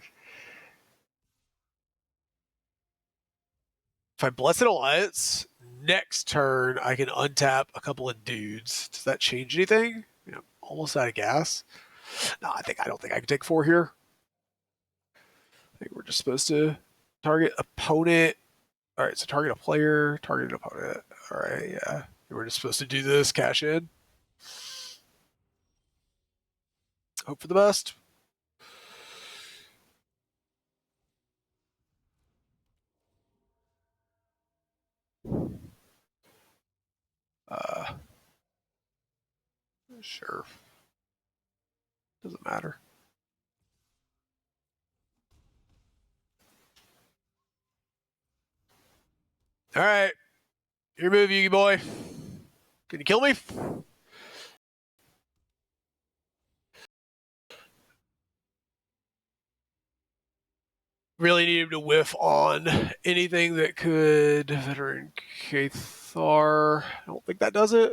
If I Blessed Alliance, next turn I can untap a couple of dudes. Does that change anything? You know, almost out of gas. No, I don't think I can take 4 here. I think we're just supposed to target opponent. All right, so target a player, target an opponent. All right, yeah. We're just supposed to do this, cash in. Hope for the best. Uh, sure. Doesn't matter. All right. Your move, Yugi boy. Can you kill me? Really need him to whiff on anything that could veteran Cathar. I don't think that does it.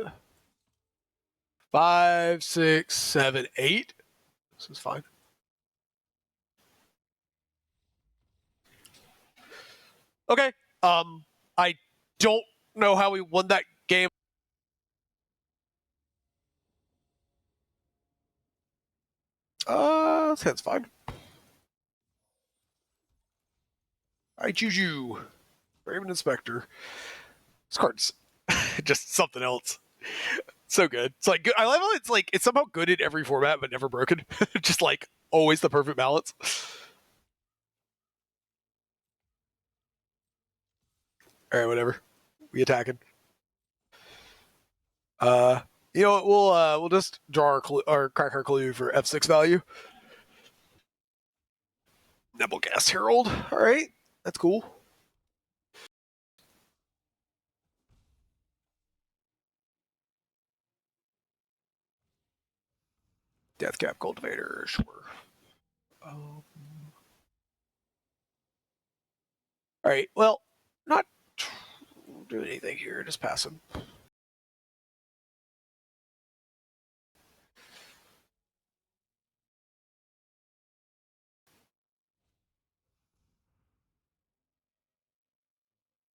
5, 6, 7, 8. This is fine. Okay. I don't know how we won that game. That's fine. I choose you. Raven Inspector. This card's just something else. So good. It's like I love how it's like it's somehow good in every format but never broken. Just like always the perfect balance. All right, whatever. We attacking. Uh, you know what? We'll just draw our crack our clue for F6 value. Nebelgast Herald. All right, that's cool. Deathcap Cultivator, sure. All right, well, not doing anything here. Just pass him.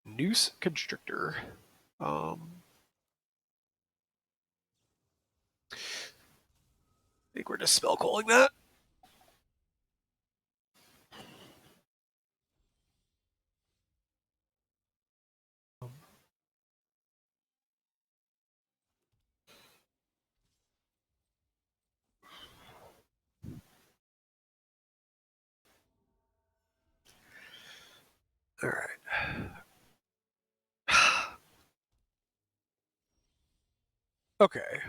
Noose Constrictor. I think we're just spell calling that. All right. Okay.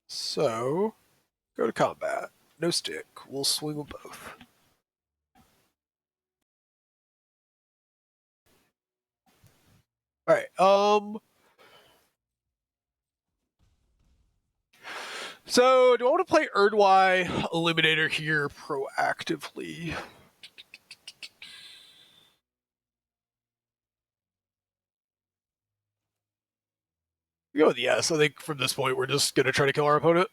So go to combat. No stick. We'll swing with both. All right. So do I want to play Erdwy Illuminator here proactively? Go with yes. I think from this point we're just gonna try to kill our opponent.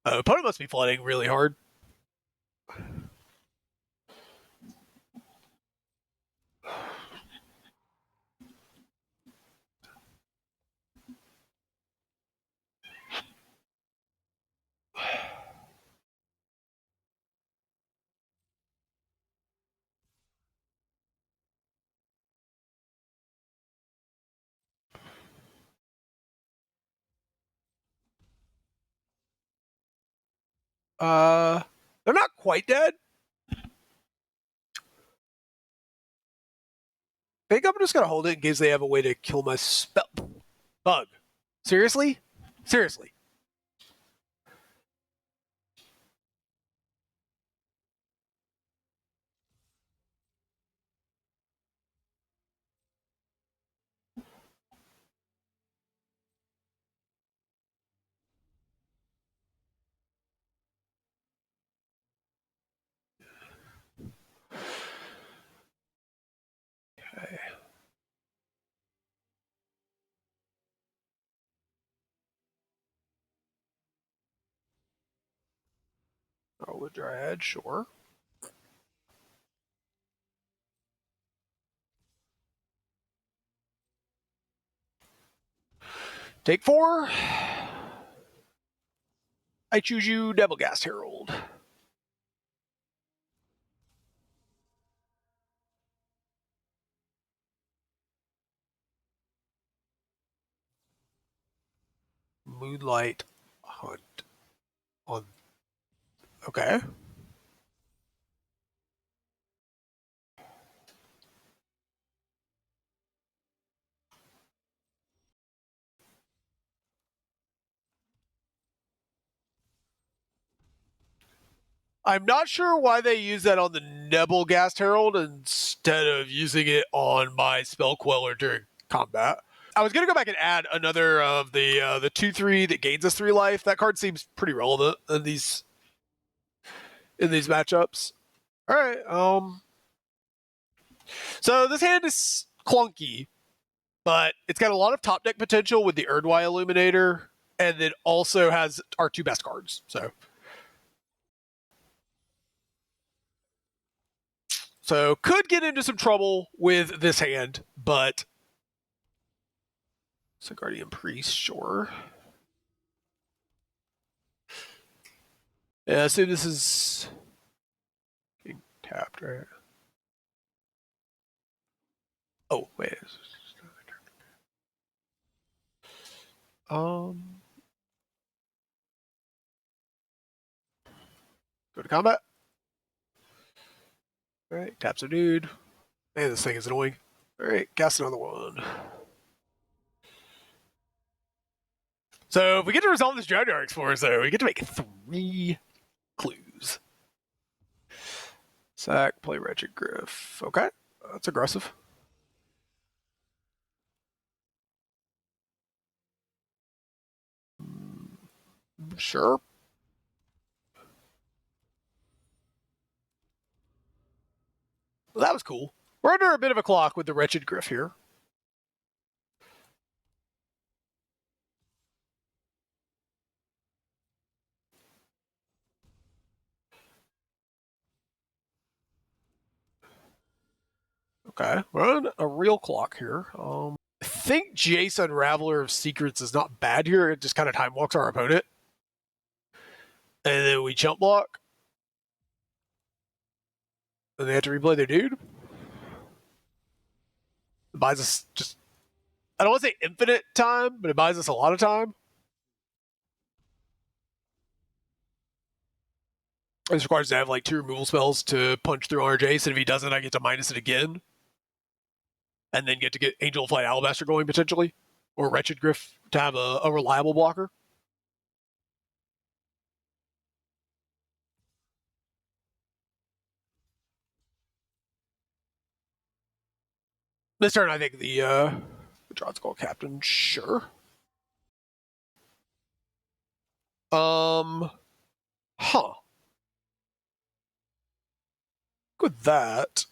Opponent must be flooding really hard. They're not quite dead. I think I'm just gonna hold it in case they have a way to kill my spell. Bug. Seriously? Seriously. Okay. Oh, a Dryad, sure. Take 4. I choose you, Nebelgast Herald. Moonlight Hunt. On. Okay. I'm not sure why they use that on the Nebelgast Herald instead of using it on my Spell Queller during combat. I was gonna go back and add another of the 2/3 that gains us 3 life. That card seems pretty relevant in these matchups. All right. So this hand is clunky, but it's got a lot of top deck potential with the Erdwai Illuminator, and it also has our 2 best cards. So could get into some trouble with this hand, but so Guardian Priest, sure. Yeah, so this is tapped, right? Oh, wait. Um, go to combat. All right, taps a dude. Man, this thing is annoying. All right, cast another one. So if we get to resolve this Dragonheart Explorers, though, we get to make 3 clues. Sack, play Wretched Griff. Okay, that's aggressive. Sure. Well, that was cool. We're under a bit of a clock with the Wretched Griff here. Okay, we're on a real clock here. I think Jace Unraveler of Secrets is not bad here. It just kind of time walks our opponent. And then we jump block. And they have to replay their dude. It buys us just, I don't want to say infinite time, but it buys us a lot of time. This requires to have like 2 removal spells to punch through our Jace, and if he doesn't, I get to minus it again. And then get to get Angel of Flight Alabaster going potentially. Or Wretched Griff to have a reliable blocker. This turn, I think the Draw's called Captain, sure. Huh. With that.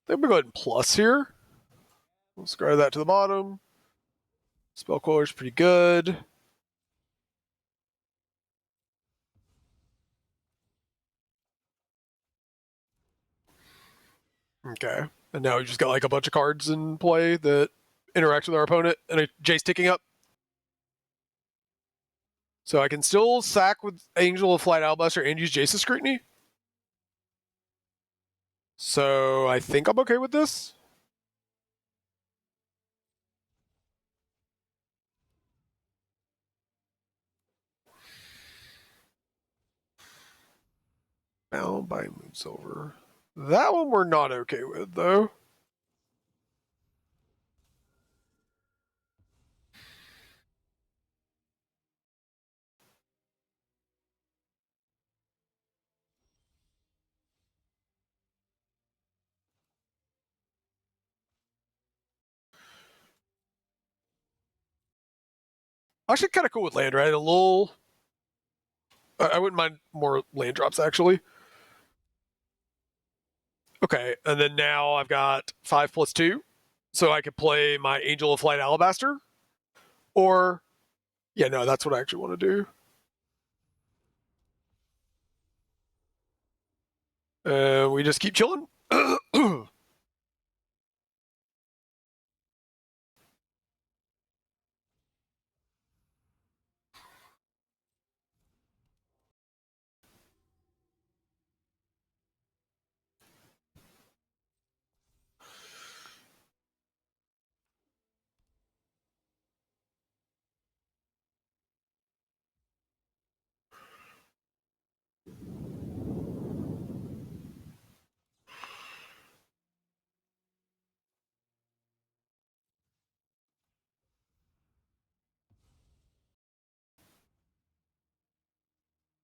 I think we're going plus here. We'll scry that to the bottom. Spell Queller's pretty good. Okay. And now we just got like a bunch of cards in play that interact with our opponent and a Jace ticking up. So I can still sack with Angel of Flight Alabaster and use Jace's Scrutiny. So I think I'm okay with this. Bound by Moonsilver. That one we're not okay with, though. Actually, kind of cool with land, right? A little. I wouldn't mind more land drops, actually. Okay, and then now I've got 5+2. So I could play my Angel of Flight Alabaster. Or, yeah, no, that's what I actually want to do. We just keep chilling.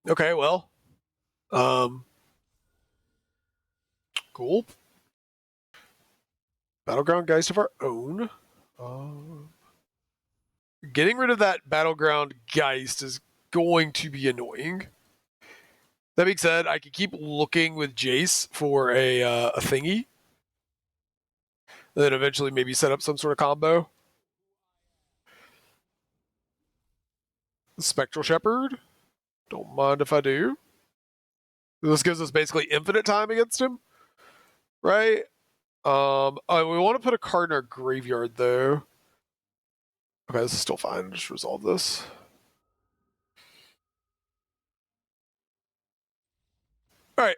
Okay, well. Cool. Battleground Geist of our own. Getting rid of that Battleground Geist is going to be annoying. That being said, I could keep looking with Jace for a thingy, and then eventually maybe set up some sort of combo. Spectral Shepherd. Don't mind if I do. This gives us basically infinite time against him, right? We want to put a card in our graveyard though. Okay, this is still fine. Just resolve this. All right.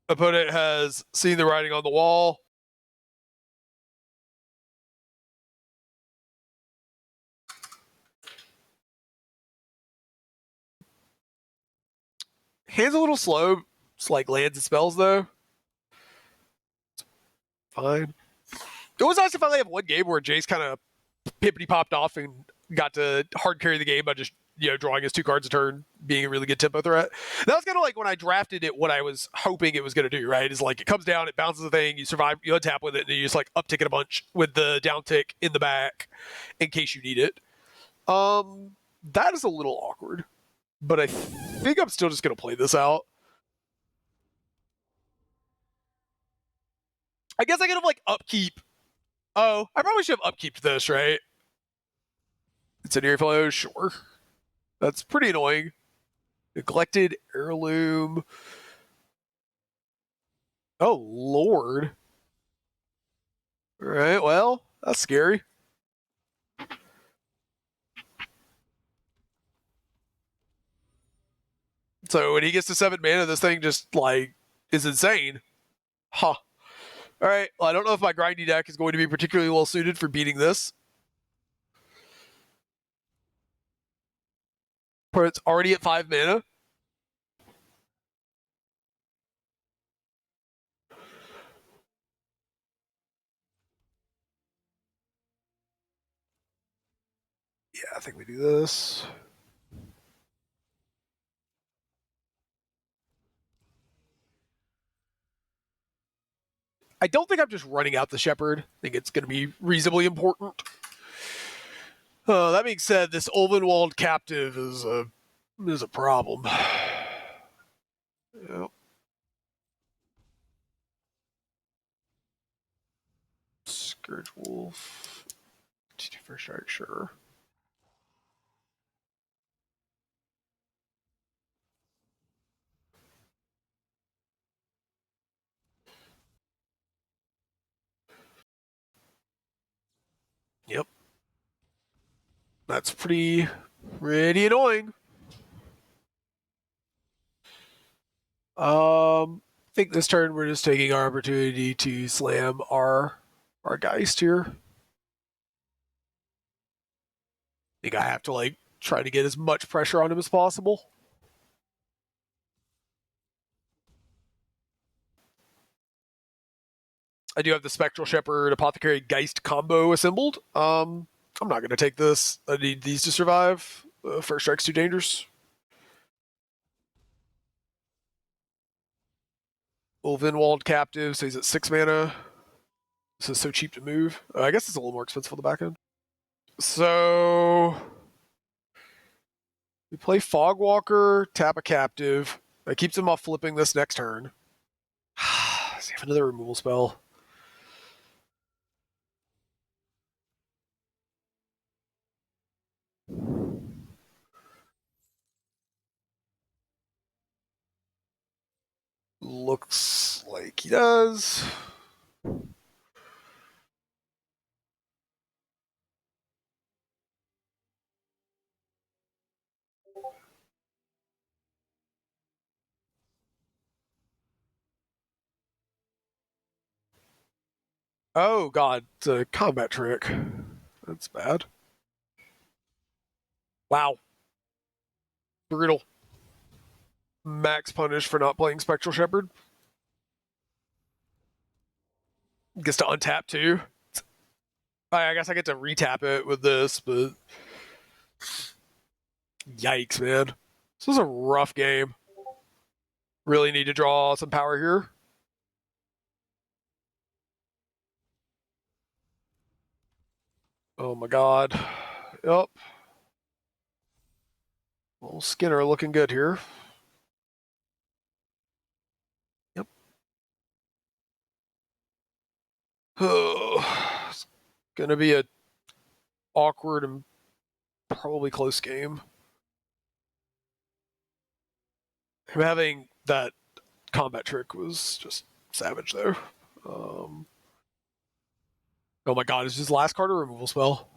Opponent has seen the writing on the wall. Hand's a little slow. It's like lands and spells though. Fine. It was nice if I have one game where Jace kind of pippity popped off and got to hard carry the game by just drawing his 2 cards a turn, being a really good tempo threat. That was kind of like when I drafted it, what I was hoping it was going to do. Right, is like it comes down, it bounces the thing, you survive, you untap with it, and you just like uptick it a bunch with the down tick in the back in case you need it. That is a little awkward, but I think I'm still just going to play this out. I guess I could have like upkeep. Oh, I probably should have upkeeped this, right? Incendiary Flow, sure. That's pretty annoying. Neglected Heirloom. Oh, Lord. All right, well, that's scary. So when he gets to 7 mana, this thing just, like, is insane. Huh. All right, well, I don't know if my grindy deck is going to be particularly well suited for beating this. But it's already at 5 mana. Yeah, I think we do this. I don't think I'm just running out the Shepherd. I think it's going to be reasonably important. That being said, this Ulvenwald captive is a problem. Yep. Scourge Wolf. First strike, sure. Yep. That's pretty annoying. I think this turn we're just taking our opportunity to slam our Geist here. I think I have to like try to get as much pressure on him as possible. I do have the Spectral Shepherd Apothecary Geist combo assembled. I'm not going to take this. I need these to survive. First strike's too dangerous. Ulvenwald Captive, so he's at 6 mana. This is so cheap to move. I guess it's a little more expensive on the back end. So we play Fogwalker, tap a Captive. That keeps him off flipping this next turn. Does he have another removal spell? Looks like he does. Oh god, it's a combat trick. That's bad. Wow. Brutal. Max punish for not playing Spectral Shepherd. Gets to untap too. I guess I get to retap it with this, but yikes, man. This was a rough game. Really need to draw some power here. Oh my god. Yep. Well, Skinner looking good here. It's gonna be a awkward and probably close game. Him having that combat trick was just savage there. Um, oh my god, is his last card a removal spell?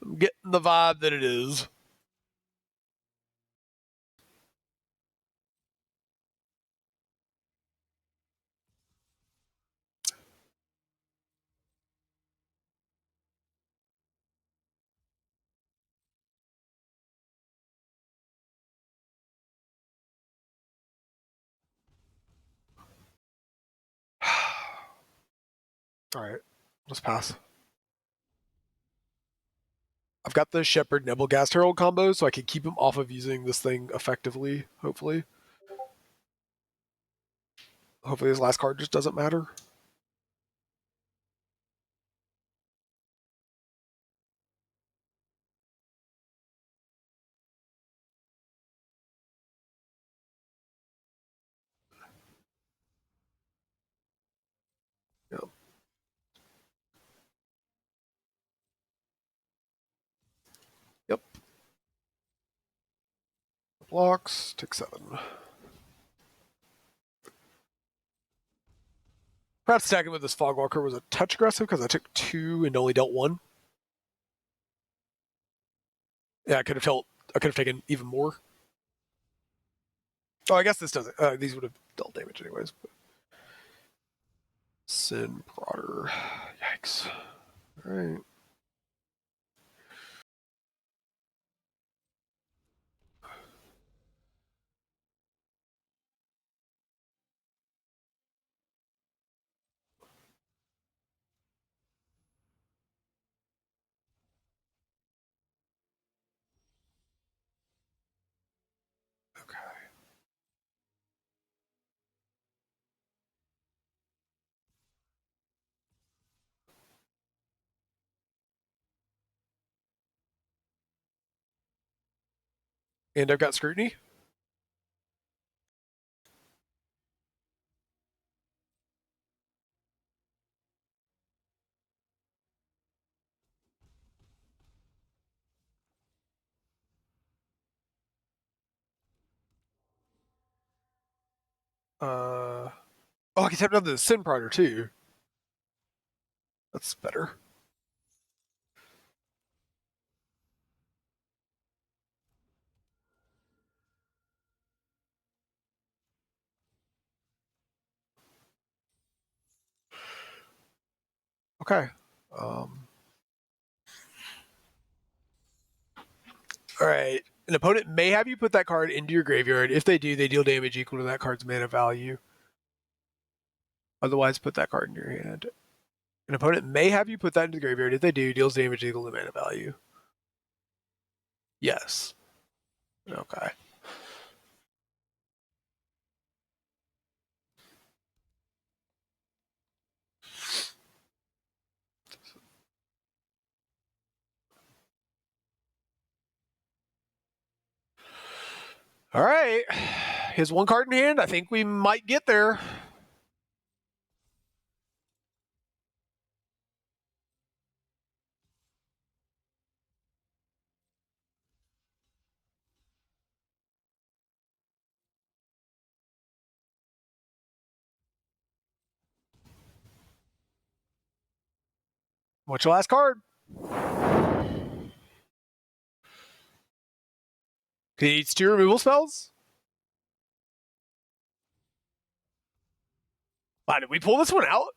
I'm getting the vibe that it is. Alright, let's pass. I've got the Shepherd Nebelgast Herald combo, so I can keep him off of using this thing effectively, hopefully. Hopefully his last card just doesn't matter. Yep. Yep. Blocks, take 7. Perhaps stacking with this Fogwalker was a touch aggressive because I took 2 and only dealt 1. Yeah, I could have taken even more. Oh, I guess this doesn't. These would have dealt damage anyways. But... Sin Prodder. Yikes. All right. Okay. And I've got Scrutiny. Oh, I can tap down the Sin Prodder too. That's better. Okay. All right. An opponent may have you put that card into your graveyard. If they do, they deal damage equal to that card's mana value. Otherwise, put that card in your hand. An opponent may have you put that into the graveyard. If they do, deals damage equal to mana value. Yes. Okay. All right. His one card in hand. I think we might get there. What's your last card? He needs 2 removal spells. Wow, did we pull this one out?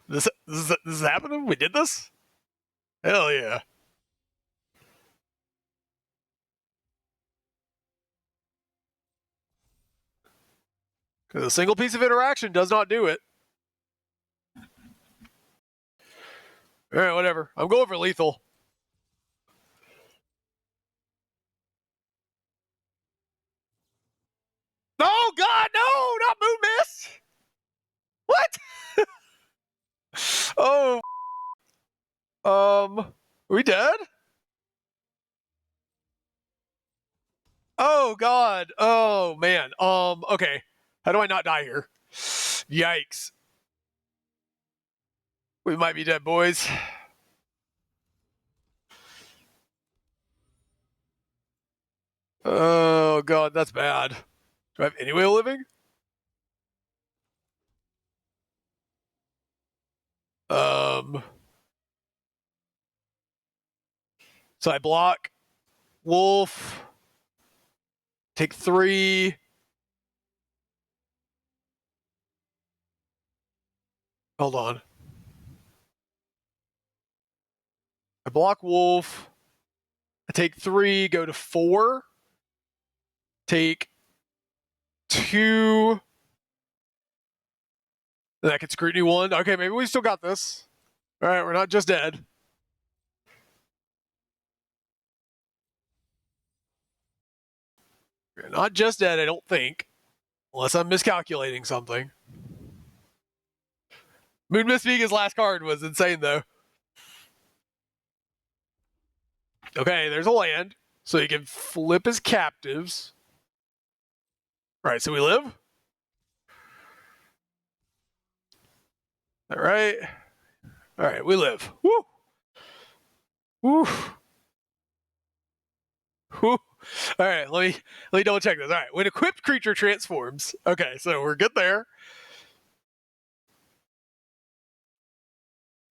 This is happening? We did this? Hell yeah. Because a single piece of interaction does not do it. All right, whatever. I'm going for lethal. Oh, God, no! Not Moon Mist! What? Oh. Are we dead? Oh, God. Oh, man. Okay. How do I not die here? Yikes. We might be dead, boys. Oh, God, that's bad. Do I have any way of living? So I block Wolf. Take 3. Hold on. I block Wolf. I take 3, go to 4. Take 2. Then I can scrutiny 1. Okay, maybe we still got this. All right, we're not just dead. We're not just dead, I don't think. Unless I'm miscalculating something. Moon Mist being his last card was insane, though. Okay, there's a land. So he can flip his captives. All right, so we live. All right. All right, we live. Woo! Woo! Woo! All right, let me double check this. All right, when equipped creature transforms. Okay, so we're good there.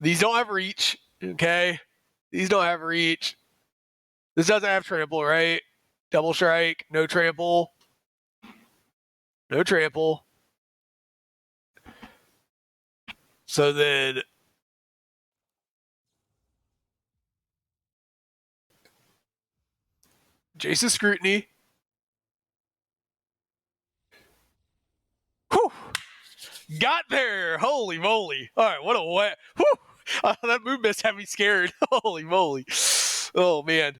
These don't have reach. Okay, these don't have reach. This doesn't have trample, right? Double strike, no trample. No trample. So then Jace's Scrutiny. Whew! Got there! Holy moly. All right, what a wet. Whew! That Moon Mist had me scared. Holy moly. Oh, man.